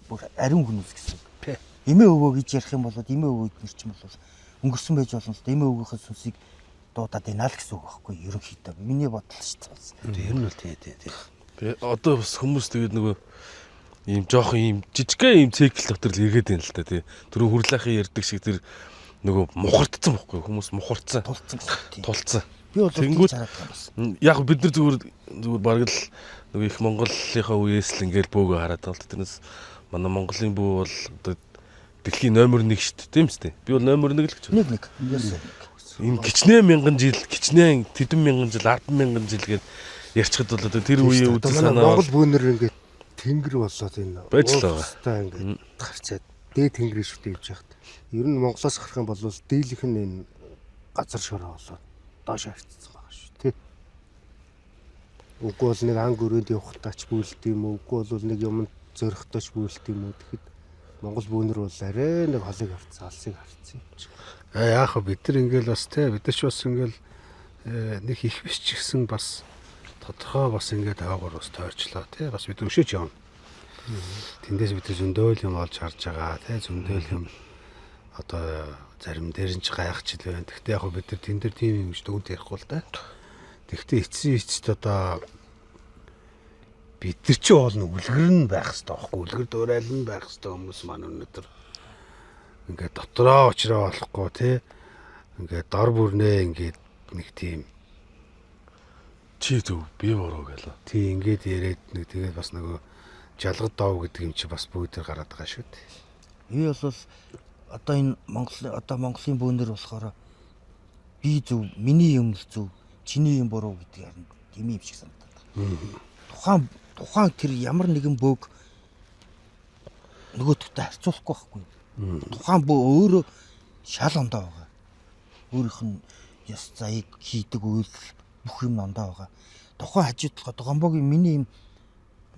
бүр ариун хүмүүс гэсэн. Тий. Эмээ өвөө гэж ярих юм бол эмээ өвөө эднэр чинь бол өнгөрсөн байж болно л эмээ өвгийнхээ сүнсийг дуудаад байна л гэсэн үг байхгүй ерөнхийдөө. Миний бодол шүү дээ. Ер нь бол тий. Тэгээ одоо бас хүмүүс тэгээд нөгөө ийм жоохон ийм жижигхэн ийм цикл дотор л эргээд байна л та тий. Түрүү хүрлээхээ ярьдаг шиг тэр нөгөө мухардсан бохгүй хүмүүс мухардсан. Тулцсан. Би бол Тэнгүүд хараад байгаа бас. яг бид нар зүгээр бараг л нөгөө их Монголынхаа үеэс л ингээл бөөгөө хараад байгаа л та. Тэрнээс манай Монголын бүү бол одоо дэлхийн номер 1 шүү дээ тийм үстэй. Би бол номер 1 л гэж байна. Нэг. Ийм кичнээн мянган жил, кичнээн тэдэн мянган жил, 10,000 жил гээд ярьчихад бол одоо тэр үеийн үдэл санаа Монгол бүүнэр ингээд тэнгэр болоод энэ байж л байгаа. Та ингээд гарчаад дээд тэнгэрийн шүтээ явж яхад. Ер нь Монголоос гарах юм бол дийлэх нь энэ газар шороо болоод доош харцсан байгаа шүү тий. Үгүй бол нэг анги өрөөнд явахтаач бүлт юм уу? Үгүй бол нэг юмд зөрөхтөөч бүлт юм уу? Тэгэхэд Монгол бүүнэр бол арай нэг холыг харцсан, алсыг харцсан юм чи. Яах вэ бид нар ингээл бас тий бид нар ч бас ингээл нэг их биш ч гэсэн бас тодорхой бас ингээд аагаар бас тойрчлоо тий бас бид өшөөж явна. Тэндээс бид зөндөөл юм олж харж байгаа тий зөндөөл юм одоо зарим дээр нь ч гайхч л байна. Гэхдээ яг бид нар тэн дээр тийм юм шүү дээ ярихгүй л да. Гэхдээ эцсийн эцэд одоо бид нар ч бол үлгэр нь байх хэрэгтэй байхгүй үлгэр дуурал нь байх хэрэгтэй хүмүүс маань өнөөдөр ингээд дотроо очроо болохгүй тий ингээд дор бүрнээ ингээд нэг тийм чи зөв би буруу гэлээ. тий ингээд яриад нэг тэгээд бас нөгөө жалгад дов гэдэг юм чи бас бүгд гараад байгаа шүү дээ. Би бол одоо энэ Монголын бүүнэр болохоор би зөв миний юм зөв чиний юм буруу гэдэг харин тийм юм шиг санагдаад. Тухайн тэр ямар нэгэн бөөг нөгөөдөгтэй харьцуулахгүй байхгүй. Тухайн бөө өөрөө шал ондоо байгаа. Өөрийнх нь яс заяг хийдэг үйлдэл бүх юм ондоо байгаа. Тухайн хажуудлага гомбогийн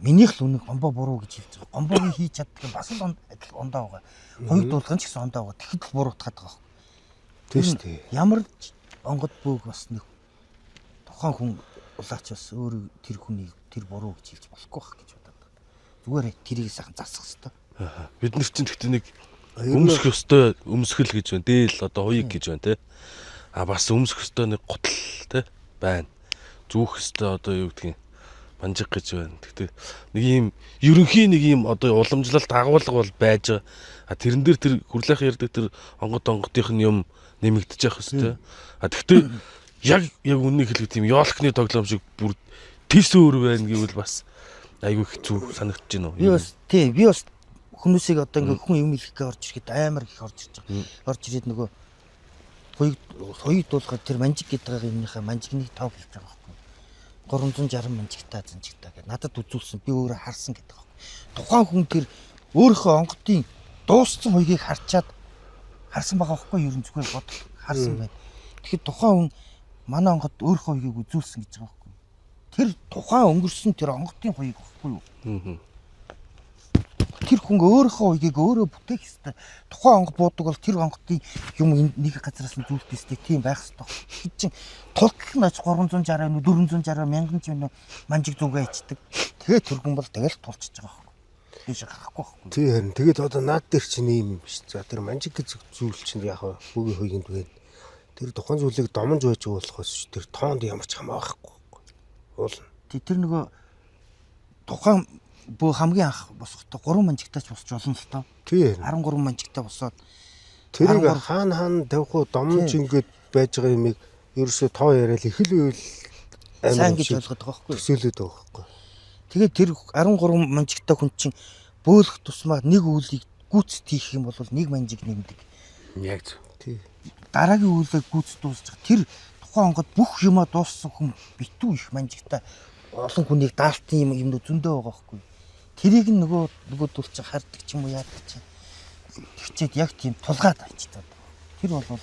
минийх л үнэн гомбо буруу гэж хэлж байгаа. Гомбогийн хийж чаддаг бас л ондоо байгаа. Хоёр дуулган ч гэсэн ондоо байгаа. Тэгэхэд л буруутгаад байгаа. Тийм шүү дээ. Ямар онгод бөөг бас нэг тухайн хүн улаач бас өөр тэр хүнийг тэр буруу гэж хэлж болохгүй байх гэж бодоод байна. Зүгээр тэрийг сайхан засах хэрэгтэй. Бид нар чинь гэхдээ нэг өмсөх ёстой өмсгөл гэж байна. Дээл одоо хуйг гэж байна те. А бас өмсөх ёстой нэг гутал те байна. Зүүх ёстой одоо юу гэдгийг манжиг гэж байна. Гэхдээ нэг юм ерөнхий нэг юм одоо уламжлалт агуулга бол байж байгаа. А тэрэн дээр тэр хүрлээх ярддаг тэр онгодынх нь юм нэмэгдэж явах ёстой. А гэхдээ яг үннийг хэлэх тийм ёолхны тоглоом шиг бүр тис өөр байна гэвэл бас айгүй хэцүү санагдаж байна уу? Би бас хүмүүсийг одоо ингээ хүн юм хэлэхгээ орж ирэхэд амар их орж ирж байгаа. Орж ирээд нөгөө хоёуг дуулахад тэр манжиг гэдэг байгаа юмныхаа манжигныг тоог хэлж байгаа байхгүй. 360 манжигтаа занжигтаа гэдэг надад үзүүлсэн би өөрөө харсан гэдэг байхгүй. Тухайн хүн тэр өөрийнхөө онгодын дууссан хоёгийг харчаад харсан байгаа байхгүй юу? Ерөн зүгээр бод харсан байна. Тэгэхэд тухайн хүн манай онгод өөрийнхөө хоёгийг үзүүлсэн гэж байгаа байхгүй. Тэр тухайн өнгөрсөн тэр онгодын хоёгийг байхгүй юу? Тэр хүн өөрийнхөө хоёгийг өөрөө бүтээх ёстой. Тухайн онгод буудаг бол тэр онгодын юм нэг газараас нь зүйлэх ёстой. Тийм байх ёстой. Чин тултал нь 360 460 мянган ч манжиг зүгээ ичдэг. Тэгээд тэр хүн бол тэгэл тулчж байгаа байхгүй. Тийш гарахгүй байхгүй. Тий харин тэгээд одоо наад дээр чинь ийм юм биш. За тэр манжиг гэж зүйл чинь яг бүгийн хоёгийн дүгэнд тэр тухайн зүйлийг домонж байж уулахаас тэр тоонд ямар ч хамаа байхгүй. Уул. Тэр нөгөө тухайн хамгийн анх босохдоо 3 манжигтаач босч олон л тоо. Тий. 13 манжигтаа босоод тэрийг хаана тавих уу домж ингээд байж байгаа юмыг ерөөсөө тоо яриад их л үйл сайн гэж ойлгоод байгаа байхгүй. төсөөлөд байгаа байхгүй. Тэгээд тэр 13 манжигтай хүн чинь бөөлөх тусмаа нэг үүлийг гүцэд хийх юм бол нэг манжиг нэмдэг. Яг зөв. Тий. Дараагийн үүлээ гүцэд дуусчих. Тэр тухайн онгод бүх юмаа дууссан хүн битүү их манжигтай олон хүнийг даалтын юмнууд зөндөө байгаа байхгүй. Тэрийг нөгөө дурч хардаг ч юм уу яадаг ч. Тэгчээд яг тийм тулгаад авчиад. Тэр бол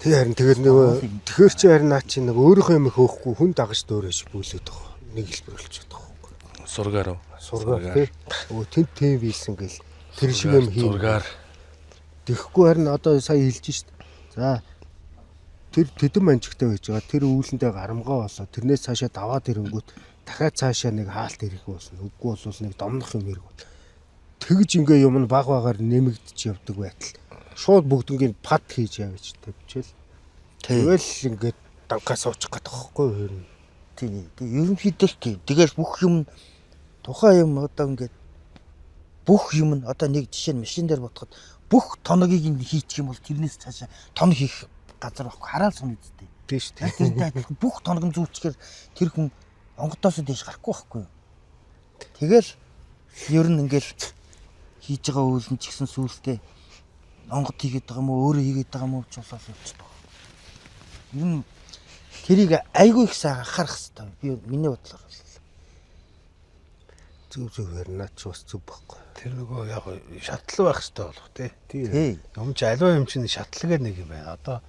Тий харин тэгэл нөгөө тэгэхэр чи харин наа чи нэг өөрийнхөө юм хөөхгүй хүн дагаж дөөрөөж бүлээд байгаа. Нэг хэлбэр болчиход байгаа байхгүй. Сургаар уу? Сургаар тий. Өө тэнд тийм хийсэн гэл тэр шиг юм хий. Сургаар. Тэгэхгүй харин одоо сая хэлж шít. За тэр тэдэн манжигтай байж байгаа. Тэр үүлэндээ гарамгаа болоо. Тэрнээс цаашаа даваад ирэнгүүт дахиад цаашаа нэг хаалт ирэх болсон. Үгүй бол нэг домнох юм ирэх. Тэгж ингээ юм нь баг багаар нэмэгдэж явдаг байтал шууд бүгднийг пад хийж явж тавьчихэл. Тэгэл ингээд дангаас суучих гэдэг байхгүй юу? тийм. Ерөнхийдөө л тийм. Тэгэл бүх юм тухайн юм одоо ингээд бүх юм нь одоо нэг жишээ нь машин дээр ботход бүх тоногийг нь хийчих юм бол тэрнээс цаашаа тоног хийх газар байхгүй хараал сум үсттэй. Тийм шүү дээ. Тэр адилхан бүх тоног нь зүүчгээр тэр хүн онгодоос дэш гарахгүй байхгүй юу? Тэгэл ер нь ингээл хийж байгаа үйл нь ч гэсэн сүултээ онгод хийгээд байгаа юм уу өөрөө хийгээд байгаа юм уу ч болоод явчихдаг. Ер нь тэрийг айгүй их сайн анхаарах хэрэгтэй. Би миний бодлоор бол Зүгээр наач бас зүг байхгүй. Тэр нөгөө яг шатлал байх хэрэгтэй болох тий. тий. Юм чи аливаа юм чинь шатлагаар нэг юм байна. Одоо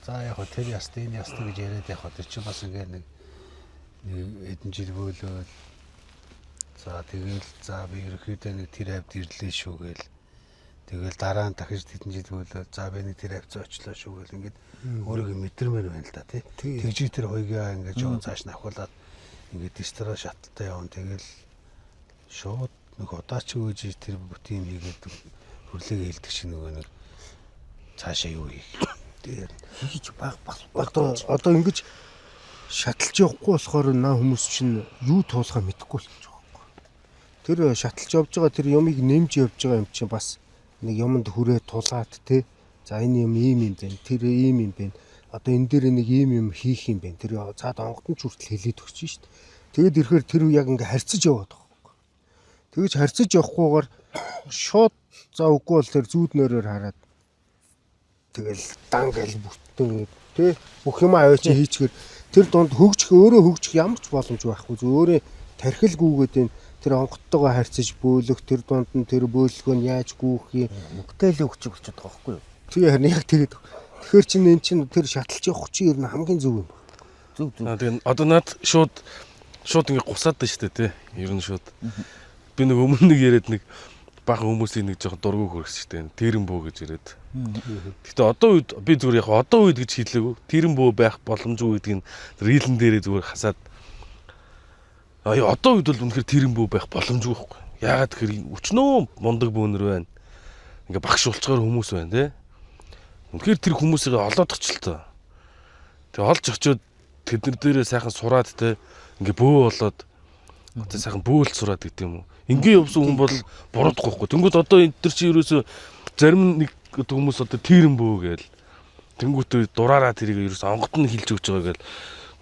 за яг тэр яст энэ яст гэж яриад яг тэр чинь бас ингээ нэг хэдэн жил бөөлөөл за тэгэл за би ерөөхдөө нэг тэр хавьд ирлээ шүү гээл. Тэгэл дараа нь дахиж хэдэн жил бөөлөө за би нэг тэр хавьд зоочлоо шүү гээл ингээд өөрийгөө мэдэрмээр байна л да тий. Тэгж тэр хоёгаа ингээд жоо цааш нь авахуулаад ингээд дистра шаталтай явна тэгэл шууд нэг удаач өгөөж тэр бүтийн хийгээд хөрлөгийг хэлдэг чинь нөгөө нэг цаашаа юу хийх. Тэгээд хийж баг Одоо ингэж шаталж явахгүй болохоор наа хүмүүс чинь юу туулахаа мэдэхгүй болчихж байгаа байхгүй. Тэр шаталж явж байгаа тэр юмыг нэмж явж байгаа юм чинь бас нэг юмд хүрээ тулаад те. За энэ юм ийм юм байна. Тэр ийм юм байна. Одоо энэ дээр нэг ийм юм хийх юм байна. Тэр цаад онгодон ч хүртэл хэлээд өгч шít. Тэгэд ирэхээр тэр яг ингээ харьцаж яваад байгаа. Тэгэж харьцаж явахгүйгээр шууд за үгүй бол тэр зүүднөөрөөр хараад тэгэл дан гэл бүтэн тий бүх юм аваач хийчихэр тэр донд өөрөө хөгжих ямар ч боломж байхгүй зөв өөрөө тархилгүйгээд энэ тэр онгодтойгоо харьцаж бөөлөх тэр донд нь тэр бөөлгөө нь яаж гүйх юм бүтээл өгч болчиход байгаа байхгүй юу? тий харин яг тэгээд тэгэхээр чинь эн чинь тэр шаталж явах чинь ер нь хамгийн зөв юм. Зөв. Тэгээд одоо над шууд ингээ гусаад байна шүү дээ тий. Ер нь шууд. Би нэг өмнө нэг яриад нэг бага хүмүүсийн нэг жоохон дургуй хөргөж штэ. Тэрэн бөө гэж яриад. Гэтэ одоо үед би зүгээр яг одоо үед гэж хэлээгүй. Тэрэн бөө байх боломжгүй гэдгийг рилэн дээрээ зүгээр хасаад одоо үед бол үнэхээр тэрэн бөө байх боломжгүй байхгүй. Яагаад тэгэхээр өчнөө мундаг бөөнөр байна. Ингээ багш болцгоор хүмүүс байна тий. Үнэхээр тэр хүмүүсийг олоодох ч л тоо. Тэг олж очиод тэднэр дээрээ сайхан сураад тий. Ингээ бөө болоод одоо сайхан бөөлт сураад гэдэг юм уу. Ингээ явсан хүн бол буруудахгүй байхгүй. Тэнгүүд одоо энэ төр чи ерөөсө зарим нэг хүмүүс одоо тэрэн бөө гээл. Тэнгүүтээ дураараа тэрийг ерөөсө онгот нь хилж өгч байгаа гээл.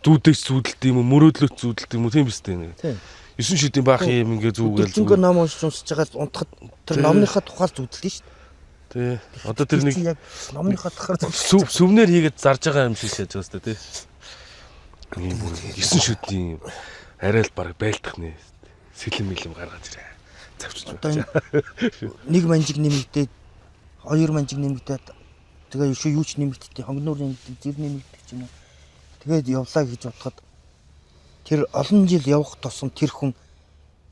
Зүүдэж зүүдэлт юм уу, мөрөөдлөж зүүдэлт юм уу тийм биз дээ. Тийм. 9 шидийн баах юм ингээ зүүгээл. Зингээ ном уншиж байгаа унтахад тэр номныхаа тухаар зүүдэлнэ шүү дээ. Тий. Одоо тэр нэг номныхаа тухаар сүвнэр хийгээд зарж байгаа юм шиг шааж байгаа сте тий. 9 шидийн арай л баг байлдах нэ. Сэлэм мэлэм гаргаж ирээ. Завчиж байна. Нэг манжиг нэмэгдээд, хоёр манжиг нэмэгдээд тэгээ юу ч нэмэгддэг, хонгнуур нэмэгддэг, зэр нэмэгддэг ч юм уу. Тэгээд явлаа гэж бодоход тэр олон жил явах тусам тэр хүн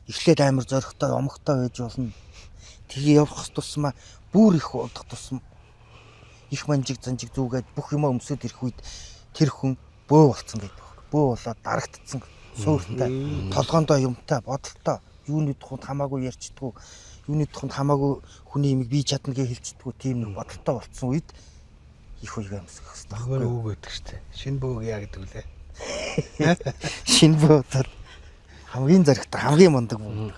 эхлээд амар зоригтой, омогтой байж болно. Тэгээ явах тусмаа бүр их удах тусам их манжиг занжиг зүгээд бүх юмаа өмсөд ирэх үед тэр хүн бөө болцсон байдаг. Бөө болоод дарагдцсан. Сууртай, толгоондоо юмтай, бодолтой, юуны тухайд хамаагүй ярьчдгүү, юуны тухайд хамаагүй хүний юмыг бий чадна гэж хэлцдгүү тийм нэг бодолтой болцсон үед их үегээ өмсөх хэрэгтэй байхгүй юу? Үг гэдэг чинь. Шинэ бөөг яа гэдэг үлээ. Шинэ бөөд хамгийн зоригтой, хамгийн мундаг бөө.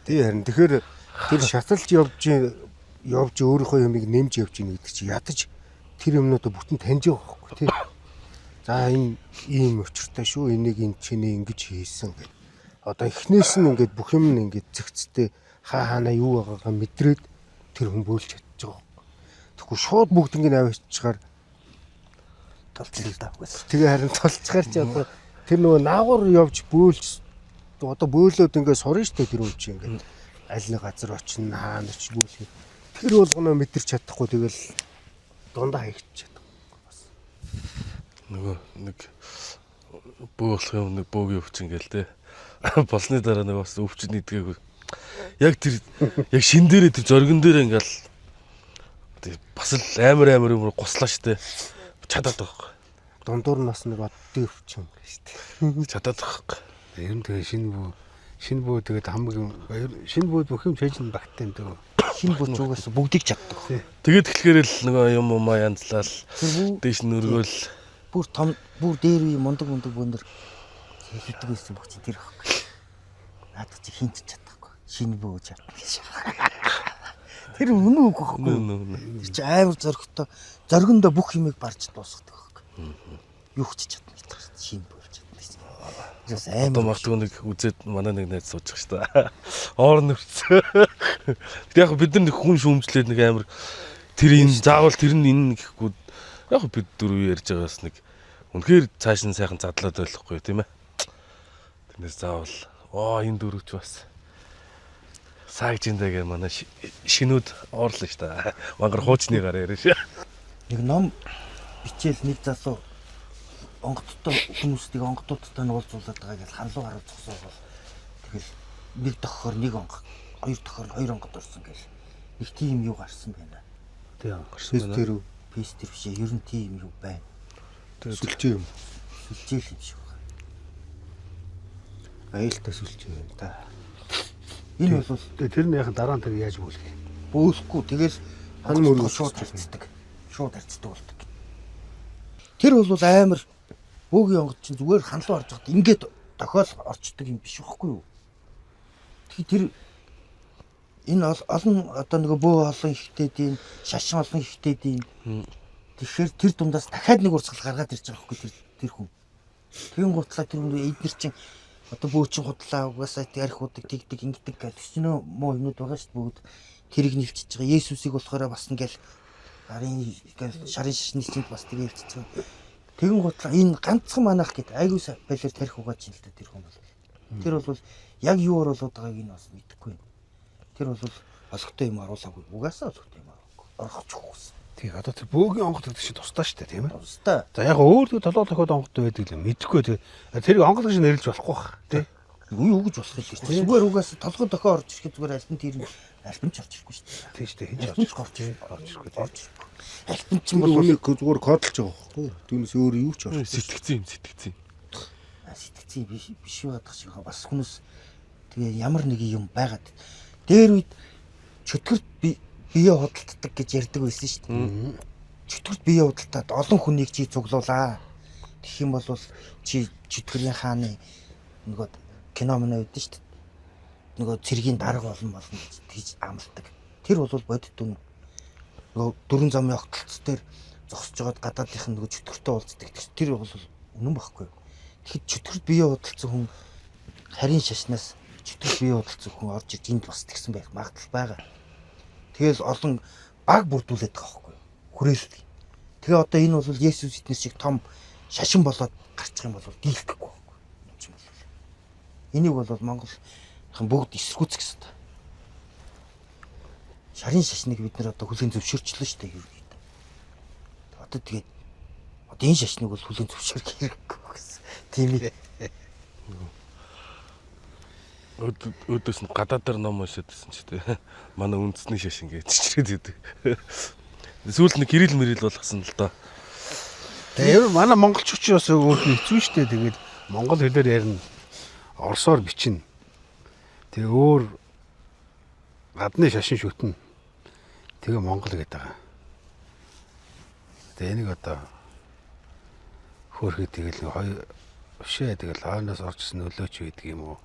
Тий харин тэгэхээр тэр шаталж явж явж өөрийнхөө юмыг нэмж явж ийн гэдэг чи ядаж тэр юмнуудаа бүтэн таньж байгаа байхгүй тий. За энэ ийм учиртай шүү. Энийг энэ чиний ингэж хийсэн гэдэг. Одоо эхнээс нь ингээд бүх юм нь ингээд зэгцтэй хаана юу байгаагаа мэдрээд тэр хүн бөөлж чадчих байгаа. Тэгэхгүй шууд бүгднийг авааччихаар толцлоо таахгүй. тэгээ харин толцгаар чи одоо тэр нөгөө наагур явж бөөлж одоо бөөлөөд ингээд сурна штэ тэр хүн чи ингээд аль нэг газар очино хаана ч бөөлөх. Тэр болгоно мэдэрч чадахгүй тэгэл дундаа хийчих чадах. Нөгөө нэг бөө болох юм нэг бөөгийн өвчин гээл те. Болсны дараа нэг бас өвчин идгээгүй. Яг тэр яг шин дээрээ тэр зоргон дээр ингээл бас л амар юм гуслаа штэ. Чадаад байгаа. Дундуур нас нэг оддын өвчин штэ. Чадаад байгаа. Ер нь тэгээ шинэ бөө тэгээд хамгийн шинэ бөөд бүх юм чэйжин багттай юм дөө. Шинэ бөө зүгээс бүгдийг чаддаг. Тэгээд тэгэхээр л нөгөө юм янзлал дээш нь өргөөл Бүр том бүр дээр үе мундаг бөөндөр хийдэг байсан бүх чинь тэр байхгүй. Наад чи хинч чадахгүй. Шинэ бөө чаддаг гэж. Тэр үнэн үг байхгүй. Тэр чи амар зоригтой. Зоргондоо бүх юмыг барж дуусгадаг байхгүй. Юу ч чадна гэдэг чинь шинэ бөө чаддаг. Тэрс одоо амар магадгүй нэг үзээд манай нэг найз сууж байгаа шүү дээ. Оор нэрцээ. Тэг яг бид нар нэг хүн шүүмжлээд нэг амар тэр энэ заавал тэр нь энэ гэхгүй яг бид дөрөв ярьж байгаас нэг үнэхээр цааш нь сайхан задлаад байхгүй тийм ээ. Тэрнээс заавал энэ дөрөвч бас саагжиндаа гэ манай шинүүд оорлоо шүү дээ. Мангар хуучныгаар яриаш. нэг ном бичээл нэг залуу онгодтой хүмүүсийг онгодуудтай нь уулзуулаад байгаа гэж ханлуу хараад зогсоогоо. Тэгэл нэг тоххоор нэг онго, хоёр тоххоор хоёр онгод орсон гэл. Нэг тийм юу гарсан байна. Тийм. Тэр Пестер биш ер нь тийм юу байна. сүлжээ юм. Сүлжээл юм шиг байна. Аюултай сүлжээ байна та. Энэ бол Тэр нь яхан дараа нь тэр яаж бүүлэх юм? бөөсөхгүй тэгэл Хан мөрөг шууд харцдаг. Шууд харцдаг болдог. Тэр бол амар бөөгийн онгод чинь зүгээр ханлуу орж байгаад ингээд дохиол орчдөг юм биш байхгүй юу? Тэр энэ олон одоо нэг бөө олон ихтэй дийн шашин олон ихтэй дийн тэгэхээр тэр дундаас дахиад нэг урсгал гаргаад ирж байгаа байхгүй тэр хүн. Тэгин гутлаа тэр хүн эднэр чинь одоо бөөчин худлаа угаасаа архиудаг тэгдэг ингэдэг гэж чинөө муу юмуд байгаа шүү дээ бүгд тэрийг нэлчиж байгаа. Есүсийг болохоор бас ингээл гарын шарын шашны чинь бас тэгээ хэлчихэж байгаа. Тэгин гутлаа энэ ганцхан манах гэдэг айгуу байлаар тарих угааж чинь л тэр хүн бол. Тэр бол яг юу оруулаад байгааг энэ бас мэдэхгүй. Тэр бол олгтой юм оруулаагүй. Угаасаа олгтой юм орохчихгүй. Тийм одоо тэр бөөгийн онгод гэдэг чинь тусдаа шүү дээ тийм ээ. Тусдаа. За яг өөр толгой тохиод онгодтой байдаг юм мэдэхгүй тэрийг онгод гэж нэрлэж болохгүй бах тий. Юу гэж болох юм бэ? Зүгээр угаасаа толгой дохио орж ирэхэд зүгээр альбан тэр альбан ч орж ирэхгүй шүү дээ. Тийм шүү дээ. Альбан ч орж ирэхгүй. Альбан ч Бол бол үнийг зүгээр кодлж байгаа байхгүй. Түүнээс өөр юу ч орох. сэтгцэн. сэтгцэн биш байдаг шиг бас хүнээс тэгээ ямар нэг юм байгаад дээр үед чөтгөрт бие худалддаг гэж ярьдаг байсан шүү дээ. Чөтгөрт бие худалдаад олон хүнийг чи цуглуулаа. Тэгэх юм бол чи чөтгөрийн хааны нөгөө кино мөн үүдэн шүү дээ. Нөгөө цэргийн дарга болно гэж тийж амлдаг. Тэр бол бодит дүн нөгөө дөрвөн замын огтлц дээр зогсож байгаад гадаадынх нь нөгөө чөтгөртөө уулздаг. Тэр бол үнэн байхгүй. Тэгэхэд чөтгөрт бие худалдсан хүн харийн шашнаас чөтгөрт бие худалдсан хүн орж ирж энд бас тэгсэн байх магадлал байгаа. Тэгэл олон баг бүрдүүлээд байгаа байхгүй. Хүрээлэл. Тэгээ одоо энэ бол Есүс эднэр шиг том шашин болоод гарчих юм бол дийлдэхгүй байхгүй. Энийг бол Монголын бүгд эсэргүүцэх гэсэн. Шарын шашныг бид нэр одоо хүлээн зөвшөөрчлөө шүү дээ. Одоо тэгээд одоо энэ шашныг бол хүлээн зөвшөөрөх хэрэггүй гэсэн. Тийм ээ. Өдөөс нь гадаадаар ном уншаадсэн ч тийм манай үндэсний шашин гэж чичрээд идэв. Сүүлд нэг гэрэл мэрэл болгосон л доо. Тэгээ манай монголчууд бас өөрхөн хэцүү шүү дээ. Тэгээд монгол хэлээр ярина. Орсоор бичнэ. Тэгээ өөр гадны шашин шүтнэ. Тэгээ монгол гэдэг байгаа. Тэгээ энийг одоо хөөрхөд тэгэл хоёр өшөө тэгэл хойноос орчихсон нөлөөч байдаг юм уу?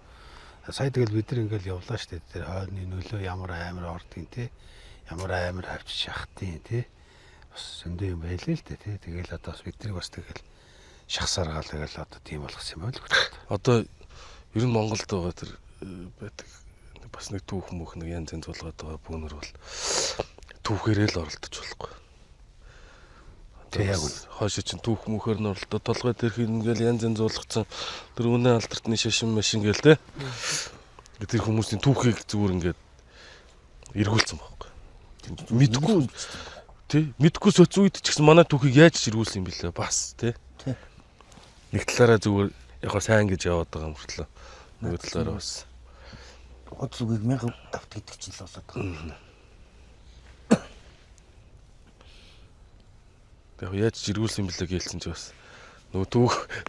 Сая тэгэл бид нар ингээл явлаа штэ тэр хойны нөлөө ямар амар ордгийн те ямар амар хавч шахтын тий бас зөндөө юм байлээ л дээ тий. Тэгэл одоо бас биднийг бас тэгэл шахсаргаал тэгэл одоо тийм болгосон юм байл үү. Одоо ер нь Монголд байгаа тэр байдаг бас нэг түүх мөх нэг янз янз болгоод байгаа бүүнэр бол түүхээрээ л оролдож болохгүй. Тэг яг хойш чинь түүх мөхөр нь оролдоод толгой дээрх ингээл янз янз болгоцсон тэр үнэ алдартны шашин машин гээл те. Тэр хүмүүсийн түүхийг зүгээр ингээд эргүүлсэн байхгүй. Мэдгүй тий мэдгүй соц үед ч гэсэн манай түүхийг яаж эргүүлсэн юм бэлээ бас тий. Нэг талаараа зүгээр яг хаа сайн гэж яваад байгаа юм хүртлээ. Нөгөө талаараа бас гол зүгийг 1000 давт гэдэг чинь л болоод байгаа. Яг яаж жиргүүлсэн юм бэлээ гэлсэн чи бас нөгөө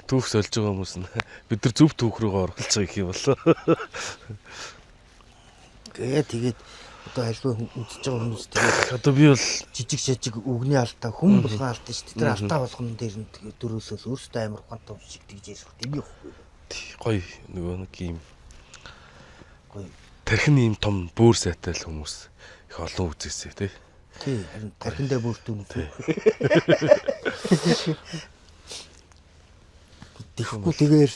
түүх сольж байгаа хүмүүс нь бид нар зөв түүх рүүгээ оруулж байгаа гэх юм болоо. Тэгээд одоо альва үзэж байгаа хүмүүс тэгээд Одоо би бол жижиг шажиг үгний алдаа хүн болгон алдаа шүү дээ. Тэр алдаа болгоно дээр нь дөрөөсөөс өөртөө амар ухаантай юм шиг тэгж яах вэ? Би ихгүй. гоё нөгөө нэг юм Гоё. тархины юм том бөөр сайтай л хүмүүс их олон үзээсэй тий. Тий, харин тархиндаа бүртүүн үү. Тэгэхгүй тэгээд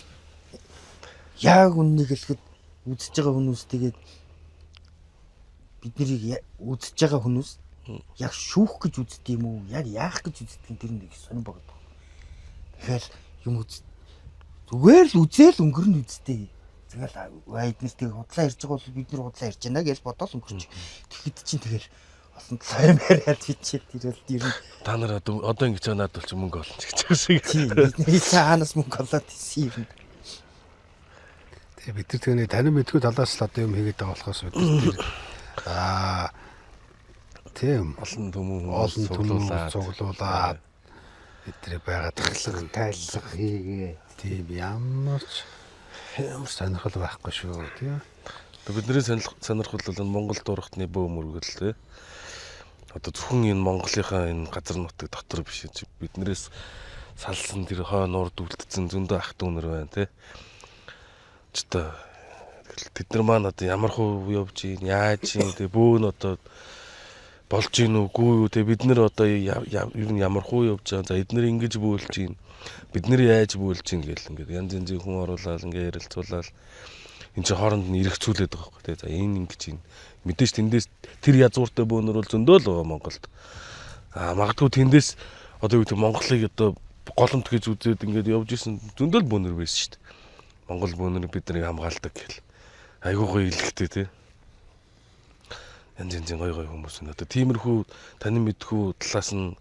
яг үннийг хэлэхэд үзэж байгаа хүмүүс тэгээд биднийг үзэж байгаа хүмүүс яг шүүх гэж үздэг юм уу? Яг яах гэж үздэг юм тэр нэг сонир багт. Тэгэхээр юм зүгээр л үзээл өнгөрнө үсттэй. Тэгэл айднаас тэг худлаа ирж байгаа бол бид нар худлаа ирж байна гэж бодоол өнгөрч. Тэгэхэд чинь тэгэл олон талаар яриад бичээд ирэл дэр нь Та нар одоо ингэж байгаа надад бол ч мөнгө олно ч гэж шиг. тийм бидний цаанаас мөнгө олоод ирсэн юм. Тэгээ бид нар тэгээ танин мэдгүй талаас л одоо юм хийгээд байгаа болохоос бид нар тийм Олон төмөн олон түмэн цуглуулаад цуглуулад бидний байгаа тахлаг тайлах хийгээ. тийм ямар сонирхол байхгүй шүү тийм. Бидний сонирхол бол Монгол дурхтны бөө мөргөл тий. Одоо зөвхөн энэ Монголынхаа энэ газар нутаг дотор биш чи биднээс салсан тэр хойно урд үлдсэн зөндөө ах дүүнэр байна тий. Чөтө тэд нар маань одоо ямар хуу явж ийн яаж ийн тий бөө нь одоо болж ийн үгүй юу тий бид нар одоо ер нь ямар хуу явж байгаа за эднэр ингэж бөөлж ийн бид нар яаж бөөлж ийн гэл ингээд янз янзын хүн оруулаад ингээд ярилцуулаад энэ чи хооронд нь эргэцүүлээд байгаа байхгүй тий. За энэ ингэж ийн мэдээж тэндээс тэр язгууртай бөөнөр бол зөндөө л байгаа Монголд. Магадгүй тэндээс одоо юу гэдэг Монголыг одоо голомт гэж үзээд ингээд явж исэн зөндөө л бөөнөр байсан шүү дээ. Монгол бөөнөр биднийг хамгаалдаг гэл. Айгуу гоё илгэхтэй тий. Янз янзын гоё гоё хүмүүс нь одоо тиймэрхүү танин мэдхүү талаас нь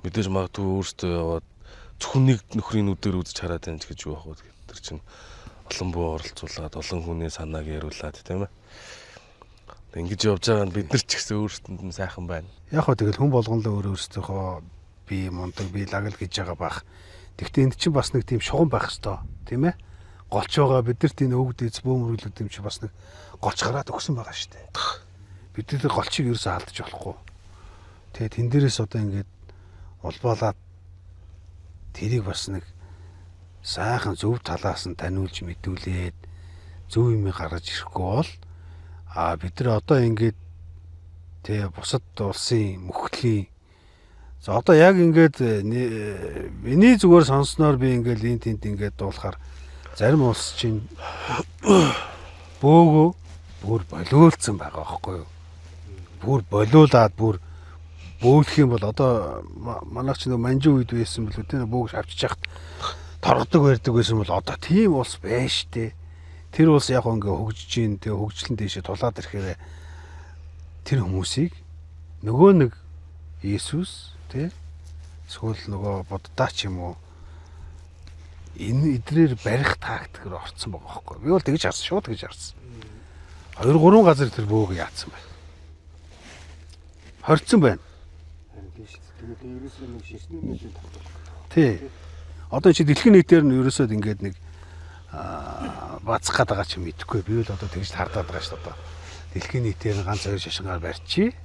мэдээж магадгүй өөртөө яваад зөвхөн нэг нөхрийн нүдээр үзэж хараад байна гэж юу байх вэ? Тэр чинь олон бөө оролцуулаад олон хүний санааг яриулаад тийм ээ. Ингэж явж байгаа нь бид нар ч гэсэн өөрсдөнд нь сайхан байна. Яг хөө тэгэл хүн болгон л өөрөөсөө би мундаг би лагл гэж байгаа бах. Тэгвэл энд чинь бас нэг тийм шугам байх хэвээр тийм ээ. Голч байгаа бидэрт энэ өвгд эз бөөмрүүлүүд юм чи бас нэг голч гараад өгсөн байгаа шүү дээ. Бид тэр голчийг ерөөсөө алдаж болохгүй. Тэгээ тэн дээрээс одоо ингээд улбаалаад тэрийг бас нэг сайхан зөв талаас нь таниулж мэдүүлээд зөв юм гаргаж ирэхгүй бол бид нар одоо ингээд тэгээ бусад улсын мөхлийн за одоо яг ингээд миний зүгээр сонсноор би ингээд энэ тэнд ингээд дуулахаар зарим улс чинь бөөгөө бүр болиулсан байгаа байхгүй юу? Бүр болиулаад бүр бөөлөх юм бол одоо манайч нэг манжин үед байсан билүү тийм бөөгш авчиж яхад торгодог барьдаг байсан бол одоо тийм улс байж тээ. Тэр улс яг ингээ хөгжиж гин тэгээ хөгжлөн дэшээ тулаад ирэхээр тэр хүмүүсийг нөгөө нэг Иесус тий эсвэл нөгөө Буддаа ч юм уу энэ эдрээр барих тактикээр орцсон байгаа байхгүй. Би бол тэгж харсан шууд тэгж харсан. 2-3 газар тэр бөөг яатсан байна. Хорцсон байна. Тэгээд ерөөсөө нэг шишний мэдээ тавьдаг. Тий. Одоо чи дэлхийн нийтээр нь ерөөсөө ингээд нэг бацах гээд байгаа ч мэдэхгүй. Би бол одоо тэгж хардаад байгаа шүү дээ. Дэлхийн нийтээр ганц 2 шашингаар барьчи.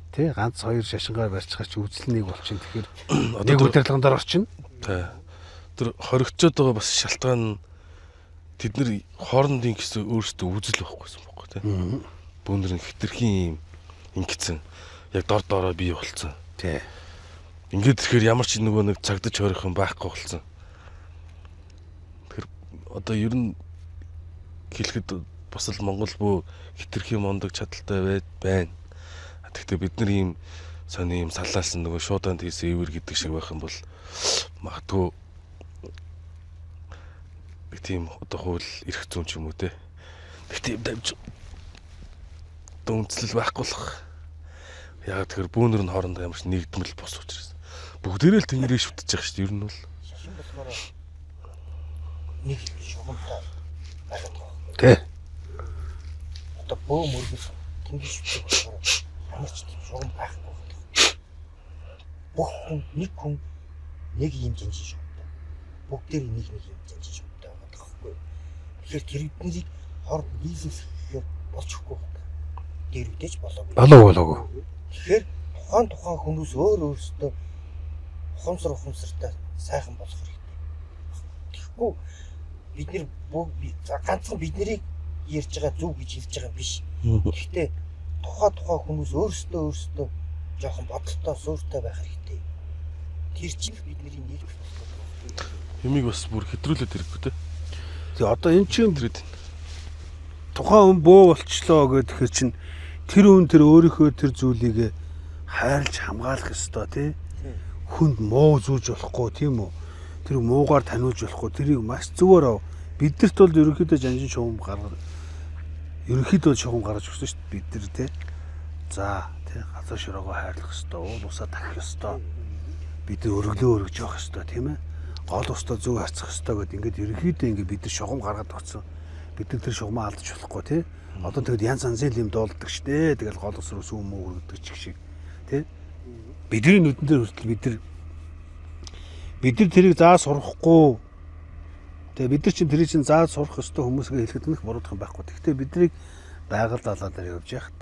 Тэ ганц 2 шашингаар барьчихар чи үзэл нэг болчихно. Тэгэхээр нэг удирдлагын дараа орчин. Тий. Тэр хоригчод байгаа бас шалтгаан нь тэд нар хоорондын гэсэн өөрсдөө үзэл байхгүй байсан байхгүй тий. Бөөнөр нь хитрхийн юм ингэсэн. Яг дор доороо бий болцсон. Тий. Ингээд ирэхээр ямар ч нөгөө нэг цагдаж хорих юм байхгүй болсон. Тэгэхээр одоо ер нь хэлэхэд бас л Монгол бөө хитрхи мондог чадaltaй байна. Тэгэхдээ бид нар ийм сони ийм салаалсан нөгөө шууданд хийсэн эвэр гэдэг шиг байх юм бол магадгүй нэг тийм одоо хууль эрх зүйн ч юм уу те. Нэг тийм давж дүнцлэл байхгүй л бах. Яг тэгэхээр бүүнөр нь хоорондоо ямар ч нэгдмэл бос учраас бүгдээрээ л тэнгэрийг шүтэж байгаа шүү дээ. Ер нь бол шашин болохоор нэг шугамтай байгаад байгаа. Тий. Одоо бөө мөргөл тэнгэр шүтэх болохоор ямар ч тийм шугам байхгүй байна. Бүх хүн нэг юм жинжин шугамтай. Бүгдээр нэг юм жинжин шугамтай байгаа байхгүй. Тэгэхээр тэрүүднийг хор нийлүүлэхээр болчихгүй байна. Тэр үдэж болоогүй. Тэгэхээр тухайн хүмүүс өөрөөсөө ухамсартай сайхан болох хэрэгтэй. Тэгэхгүй бид нэр ганцхан биднийг ярьж байгаа зүг гэж хэлж байгаа биш. Гэхдээ тухайн хүмүүс өөрөөсөө жоохон бодолтой сууртай байх хэрэгтэй. Тэр чинь бидний нэг юмыг бас бүр хэтрүүлээд ирэхгүй те. Тэгээ одоо эн чинь тухайн хүн бөө болчлоо гэхээр чинь тэр хүн тэр өөрийнхөө тэр зүйлийг хайрлж хамгаалах ёстой тий. Хүнд муу зүүж болохгүй тийм үү? Тэр муугаар таниулж болохгүй. Тэрийг маш зүгээр ав. Бидэрт бол ерөнхийдөө жанжин шугам гаргаж өгсөн шүү дээ бид нар тий. За тий газар шороогоо хайрлах ёстой. Уул усаа тахих ёстой. Бид нар өргөлөө өргөж явах ёстой тийм ээ. Гол устдаа зүг харцах ёстой гэдээ ингээд ерөнхийдөө ингээд бид нар шугам гаргаад өгсөн. Бид нар тэр шугамаа алдаж болохгүй тий. Одоо тэгэд янз янзын юм дуулдаг штэ. Тэгэл гол ус руу сүүм муу өргөдөг ч шиг тий. Бидний нүдэн дээр хүртэл бид нар тэрийг заа сурахгүй. Тэгээ бид нар чинь тэрийг чинь заа сурах ёстой хүмүүсгээ хэлэхэд нэх буруудах юм байхгүй. Гэхдээ биднийг байгаль далаа дээр явж яхад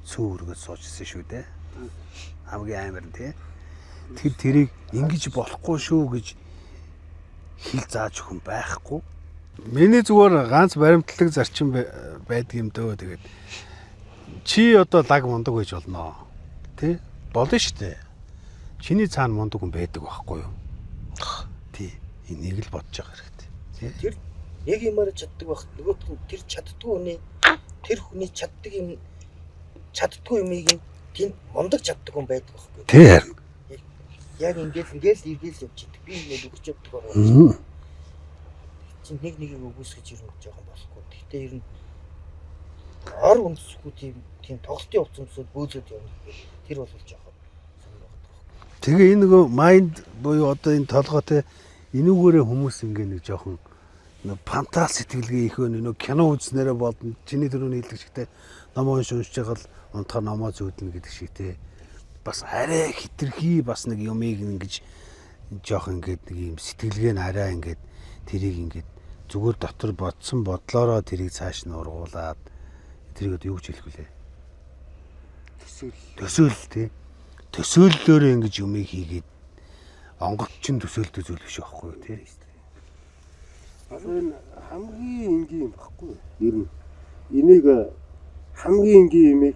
сүү өргөж суужсэн шүү дээ. Хамгийн амар нь тий. Тэрийг ингэж болохгүй шүү гэж хэл зааж өгөн байхгүй. Миний зүгээр ганц баримтлаг зарчим байдаг юм дөө. Тэгээд чи одоо лаг мундаг байж болно. Тэ? Болно шүү дээ. Чиний цаана мундаг хүн байдаг байхгүй юу? Тий. Энийг л бодож байгаа хэрэгтэй. Тий. Тэр яг юмараа чаддаг байх. Нөгөөх нь тэр чаддгүй хүний чаддгүй юмыг тэнд мундаг чаддаг хүн байдаг байхгүй юу? Тий. Яг ингээл эргэл явж идэг. Би ингээд өгч явдаг байгаа. Чинь нэгийг өгөөсгөж ирэх жоохон болохгүй. Гэхдээ ер нь ор үндэсгүй тийм тоглолтын хувцсууд бөөлөд явна гэхээр тэр бол жоохон сонир байгаа. Тэгээ энэ нөгөө майнд буюу одоо энэ толгойтой энүүгээрээ хүмүүс ингээ нэг жоохон фантази сэтгэлгээ их өнө кино үзнээрээ болдно. Чиний дөрөв хэлдэг шигтэй номоо уншиж байгаа л унтахаар номоо зөөднө гэдэг шигтэй. Бас арай хитрхи бас нэг юмыг ингэж жоох ингээд нэг юм сэтгэлгээ нь арай ингээд тэрийг ингээд зүгээр дотор бодсон бодлороо тэрийг цааш нь ургуулад тэрийг одоо юу гэж хэлэх вүлээ? Төсөөл тий. Төсөөллөөрөө ингэж юмыг хийгээд онгоцчин төсөөлдөг зүйл биш байхгүй юу тий. Энэ хамгийн энгийн юм баггүй. Ер нь энийг хамгийн энгийн юмыг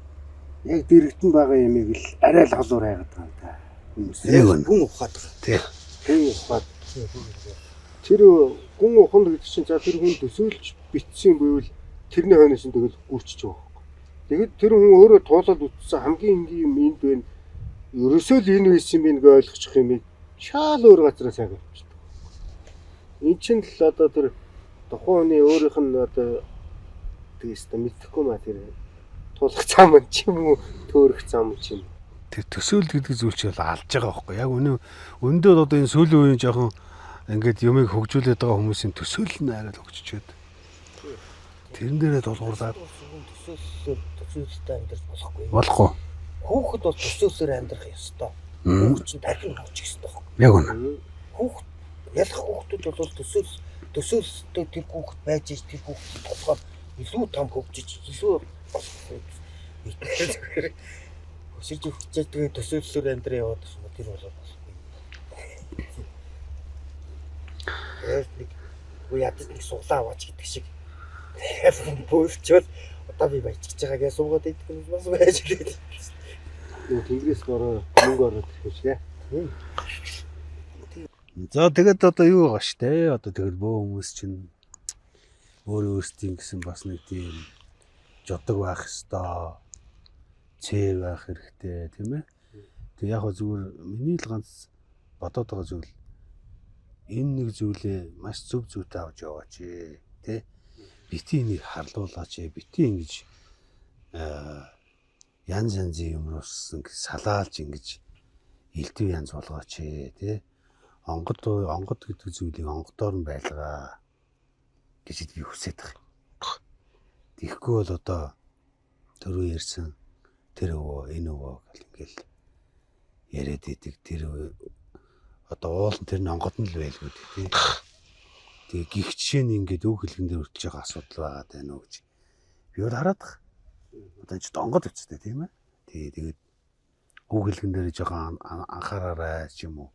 яг дэрэгтэн байгаа юмыг л арай л холуур хайгаад байгаа юм та. Хүмүүс хүн ухаад байгаа. тий. Хүн ухаад. Тэр хүн уханд гэдэг чинь за тэр хүн төсөөлж битсэн байвал тэрний хойноос нь тэгэл гүрчж байгаа байхгүй. Тэгэд тэр хүн өөрөө туулаад үтсэн хамгийн энгийн юм энд байна. Ерөөсөө л энэ байсан юм гээ ойлгочих юм шал өөр газараас яг болчихдог. Энд чинь л одоо тэр тухайн хүний өөрийнх нь одоо тэгээс та мэдхгүй маа тэр тулах зам ч юм уу төөрөх зам ч юм. Тэр төсөөл гэдэг зүйл чинь алж байгаа байхгүй. Яг өнөөдөр одоо энэ сүүлийн үеийн жоохон ингээд юмыг хөгжүүлээд байгаа хүмүүсийн төсөөл нь арай л хөгжиж байна. Тэрэн дээрээ тулгуурлаад төсөөлөлтэй амьдрах болохгүй. Болохгүй. Хүүхэд бол төсөөлсөөр амьдрах ёстой. Хүүхэд чинь дахин хавчих ёстой байхгүй. Яг үнэ. Хүүхэд ялах хүүхдүүд бол төсөөлөлтөй тэр хүүхэд байж ич тэр хүүхэд толгоор илүү том хөгжиж илүү өсөж хөгжиж тэгээ төсөөллөөр амьдраа яваад байгаа юм тэр бол болохгүй. Нэг ядаж нэг суглаа аваач гэдэг шиг. Бөөлчвөл Одоо би баяжчихж байгаагээ суугаад идэх юм бас байж гэлээ. Нөгөө тэнгэрээс бороо мөнгө ороод ирэх шээ. За тэгээд одоо юу байгаа штэ. Одоо тэгээд бөө хүмүүс чинь өөрсдийн гэсэн бас нэг тийм жодог байх ёстой. Цэв байх хэрэгтэй тийм ээ. Тэг яг хөө зүгээр миний л ганц бодоод байгаа зүйл энэ нэг зүйлээ маш зөв зүйтэй авч яваач тий. Бити энийг харлуулаач бити ингэж янз янзын юмрус ингэ салаалж ингэж элдв янз болгооч тий. Онгод гэдэг зүйлийг онгодоор нь байлгаа гэж би хүсэж байгаа. Тэгэхгүй бол одоо түрүү ярьсан тэр өвөө энэ өвөө гэл ингээл яриад идэг тэр одоо уул нь тэр онгод нь л байлгүй тий. Тэгээ гих жишээ нь ингээд үг хэлгэн дээр өртөж байгаа асуудал байгаа даа нөө гэж би бол хараад байгаа. Одоо ч онгод өчтэй тийм ээ. Тэгээд үг хэлгэн дээр жоохон анхаараарай ч юм уу.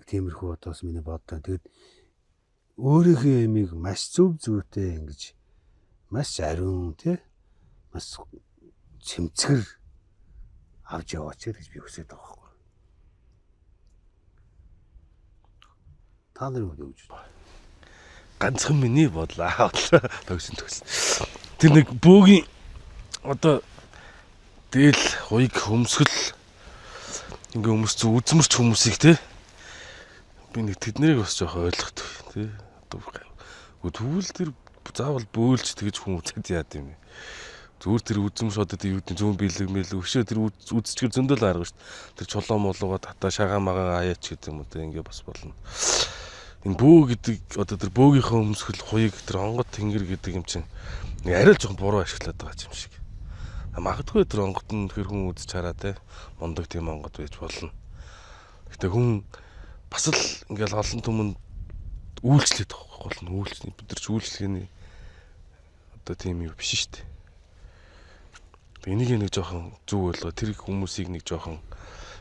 Тиймэрхүү одоос миний боддоо. Тэгээд өөрийнхөө ямиг маш зөв зүйтэй ингэж маш ариун тий маш цэмцгэр авч яваач гэж би хүсэж байгаа байхгүй. Та нар юу гэж байна? Ганцхан миний бодлоо. Төгсөн. Тэр нэг бөөгийн одоо дээл хуйг хөмсгөл ингээ өмсч үзмэрч хүмүүсийг те би нэг тэднийг бас жоох ойлгох тий. Одоо тэгвэл тэр заавал бөөлж тэгж хүмүүсэд яад юм. Зүгээр тэр үзмэрч одоо юу гэдэг зүүн бэлэг мэл өшөө тэр үзчихэр зөндөл арга шүү дээ. Тэр чулуу молууга татаа шагаа магаа аяач гэдэг юм уу те ингээ бас болно. Энэ бөө гэдэг одоо тэр бөөгийнхөө өмсгөл хуйг тэр онгод тэнгэр гэдэг юм чинь нэг арай л жоохон буруу ашиглаад байгаа юм шиг. Магадгүй тэр онгод нь тэр хүн үзэж хараа те мундаг тийм онгод байж болно. Гэтэ хүн бас л ингээл олон түмэнд үйлчлээд байгаа болно. Үйлчлэх бид нар ч үйлчлэгээний одоо тийм юм биш шүү дээ. Энийг нэг жоохон зөв ойлгоо тэр хүмүүсийг нэг жоохон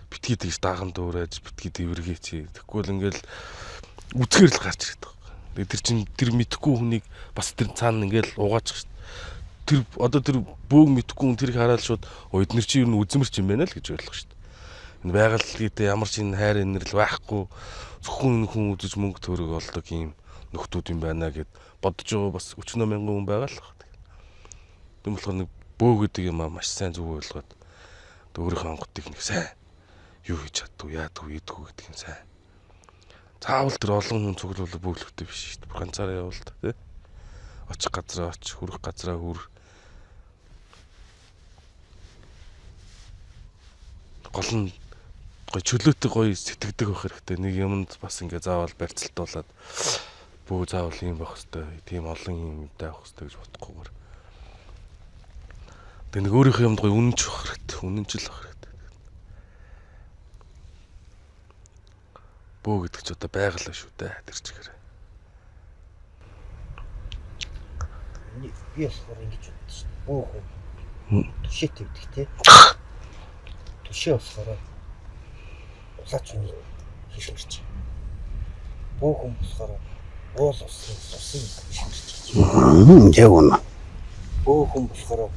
битгий тэгж даган дуурайж битгий дэвэргээч. Тэгвэл ингээл үзгээр л гарч ирээд байгаа. Тэр чин тэр мэдхгүй хүнийг бас тэр цаана ингээл угаачих шүү дээ. Тэр одоо тэр бөөг мэдхгүй хүн тэрийг хараад шууд эднэр чи юу н үзмэрч юм байна л гэж ойлгох шүү дээ. Энэ байгальтай ямар ч энэ хайр инэрл байхгүй зөвхөн хүн үзэж мөнгө төгрөг олдог юм нөхдүүд юм байна гэд бодож байгаа бас 40 мянган хүн байгаа л байна. Тийм болохоор нэг бөө гэдэг юм маш сайн зөв ойлгоод өөрийнхөө онгодыг нэг сайн юу хийж чаддгүй яадгүй идэггүй гэдэг юм сайн. Заавал тэр олон хүн цуглуулах бүглэхтэй биш шүү дээ. Ганцаараа явал та тий. Очих газраа очих, хүрэх газраа хүр. Гол нь гоё чөлөөтэй гоё сэтгэдэг байх хэрэгтэй. Нэг юмд бас ингээ заавал барьцалтуулаад бөө заавал юм байх хэрэгтэй. Тийм олон юмтай байх хэрэгтэй гэж бодохгүйгээр. Тэг нэг өөрийнхөө юмд гоё үнэнч байх хэрэгтэй. Үнэнчил байх хэрэгтэй. Бөө гэдэг ч одоо байгалаа шүү дээ тэр чигээр. Би болохоор ингэж бодсон шүү дээ. Бөө хүн түшээ тавьдаг те. Түшээ болохоор улаач үний хэлмэрч. Бөө хүн болохоор уул усын хэлмэрч. Яг үнэ. Бөө хүн болохоор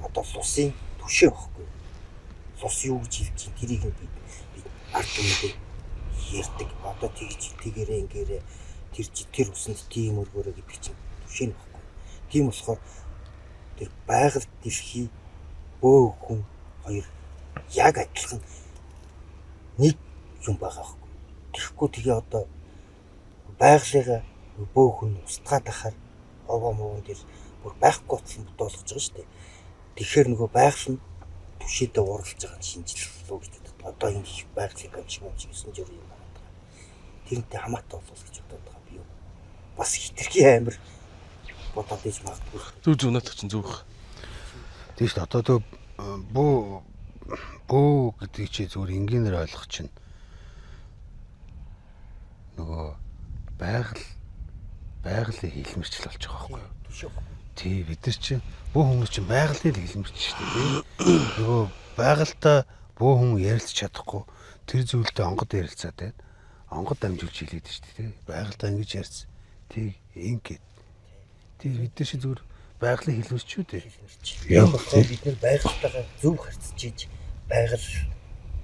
одоо усын түшээ байхгүй. Ус юу гэж хэлж тэрийг би ард түмэд ярьдаг. Одоо тэгж тэгэрээ ингээрээ тэр усанд тийм өргөөрөө гэдэг чинь түшээ нөхгүй. Тийм болохоор тэр байгаль дэлхий бөө хүн хоёр яг адилхан нэг юм байгаа байхгүй. Тэгэхгүй тэгээ одоо байгалыгаа бөө хүн устгаад ахаар овоо мовон дээр бүр байхгүй болсон бодолгож байгаа шүү дээ. Тэгэхээр нөгөө байгаль нь түшээдээ уралж байгаа шинжилгээ гэж боддог. Одоо энэ их байгалийн камч юм чи 9 жирийн юм байна. Тэрнтэй хамаатай болов гэж бодоод байгаа би юу. Бас хитрхи амир бодоод иж магадгүй. Зүг надад чинь зүг. Тийм шүү дээ. Одоо бөө гэдэг чи зүгээр энгийнээр ойлгох чинь нөгөө байгалийн хэлмэрчл болж байгаа байхгүй юу? Түшээ. Тий бид нар чинь бөө хүмүүс чинь байгалийн хэлмэрч шүү дээ. Нөгөө байгальтай бөө хүн ярилцах чадахгүй тэр зүйлдээ онгод ярилцаад байна. Онгод дамжуулж хэлээд шүү дээ. Байгальтай ингэж ярьц. Тийг ингээд. Тий бид нар шиг зүгээр байгалийн хэлмэрчүүд ээ. Яг болохоор бид нэр байгальтайгаа зөв харьцаж ийж байгаль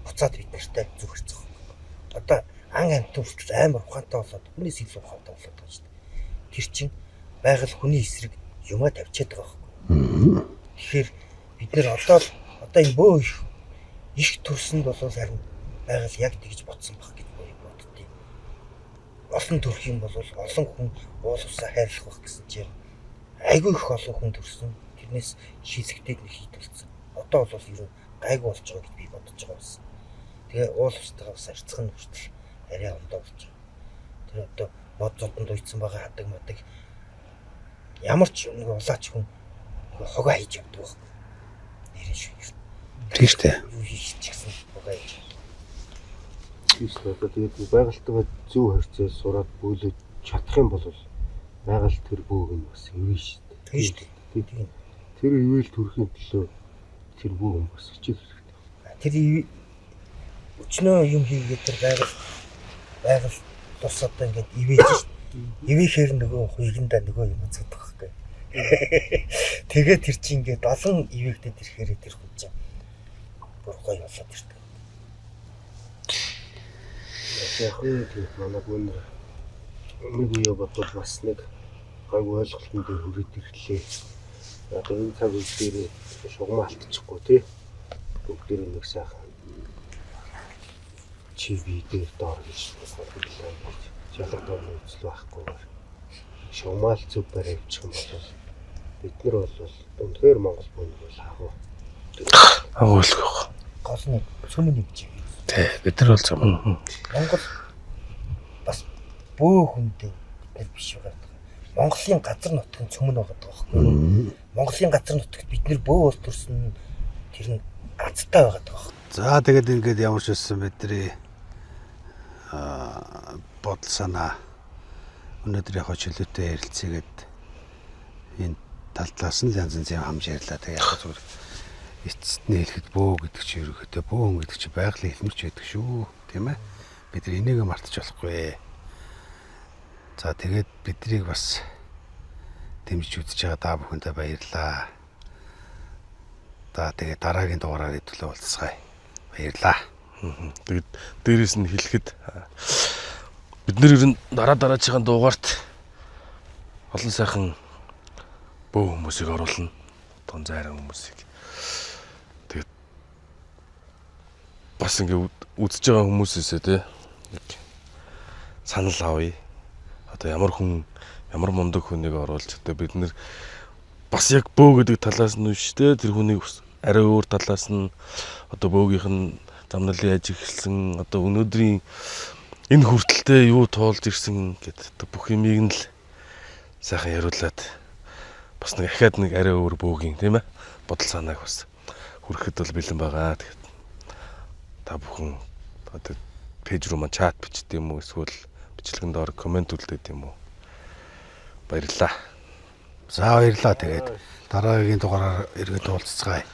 буцаад бид нартай зөв харьцах. Одоо ан амт үртэл амар ухаантай болоод хүнээс илүү ухаантай болоод байгаа шүү дээ. Тэр чинь байгаль хүний эсрэг юмаа тавьчаад байгаа байхгүй. Тэгэхээр бид нэр одоо энэ бөө их төрсөнд бол харин байгаль яг тэгж ботсон баг гэж боддتي. Олон төрх юм бол олон хүн уул усаа хайрлах байх гэсэн чинь айгүй их олон хүн төрсөн. Тэрнээс шийдэгдээд нэг хийдэлсэн. Одоо бол ер нь гайгүй болж байгаа гэж би бодож байгаа байсан. Тэгээ уул устайгаа бас арцах нь хүртэл арай ондоо болж байгаа. Тэр одоо мод зодонд уйдсан байгаа хадаг мадаг ямар ч нэг улаач хүн хогоо хийж явдаг байхгүй. Нэрэн шүү. Тийм шүү дээ. Юу хийж чигсэн хогоо хийж. Биш одоо тэгээд байгальтайгаа зөв харьцаж сураад бүлэж чадах юм бол байгаль тэр бөөг нь бас ивэн шүү дээ. Тийм шүү дээ. Тийм. Тэр ивэл төрхийн төлөө тэр бөөг нь бас хичээх хэрэгтэй. Тэр өчнөө юм хийгээд тэр байгаль тус одоо ингээд ивэж шүү дээ. Ивэхээр нөгөө хуйгандаа нөгөө юм зүтгэх байхгүй. Тэгээд тэр чинь ингээд олон ивэгдэд ирэхээр тэр хүн чинь бүр гоё болоод ирдэг. Яг нь манай гүн нэг үе бодвол бас нэг гайгүй ойлголтын дээр хүрээд ирлээ. Яг энэ цаг үе дээр шугам алдчихгүй тий. Бүгдээр нэг сайхан чи би дээр доор гэж бодлоо. Жалгадаа үзэл байхгүй. Шугамал зүг барайчих юм бол бид нар бол үнэхээр Монгол бүнд бол агуулгах. Гол нь цөмөн юм чи. Тий, бид нар бол цөм. Монгол бас бөө хүндээ бид биш байгаа. Монголын газар нутгийн цөмөн байгаа байхгүй. Монголын газар нутагт бид нэр бөө ус төрсөн тэр нь гацтай байгаа даа. За тэгээд ингээд ямар ч байсан бидний бодол санаа өнөөдөр яг чөлөөтэй ярилцгээд энэ тал талаас нь янз янзын хамж ярьлаа. Тэгээд яг зүгээр эцэст нь хэлэхэд бөө гэдэг чинь ерөөхдөө бөөн гэдэг чинь байгалийн хэлмэрч байдаг шүү, тийм ээ. Бид нар энийг мартаж болохгүй. За тэгээд биднийг бас дэмжиж үзэж байгаа та бүхэндээ баярлалаа. За тэгээд дараагийн дугаараар төлөө уулзцгаая. Баярлалаа. Тэгээд дээрээс нь хэлэхэд бид нэр ер нь дараачихын дугаарт олон сайхан бөө хүмүүсийг оруулна. Тон зайран хүмүүсийг. Тэгээд бас ингээ үзэж байгаа хүмүүсээсээ тий санал авъя. Одоо ямар хүн ямар мундаг хүнийг оруулж одоо бид нэр бас яг бөө гэдэг талаас нь биш тий тэр хүнийг арай өөр талаас нь одоо бөөгийнх нь замналын ажигласан одоо өнөөдрийн энэ хүртэлтэй юу тоолж ирсэн гэдэг бүх юмыг нь л сайхан яриулаад бас нэг ахаад нэг арай өөр бөөгийн тийм ээ бодол санааг бас хүрэхэд бол бэлэн байгаа. Тэгээд та бүхэн одоо пэйж руу маань чат бичдэг юм уу эсвэл бичлэгэн доор комент үлдээдэг юм уу? Баярлалаа. За баярлалаа. Тэгээд дараагийн дугаараар иргэд уулзцгаая.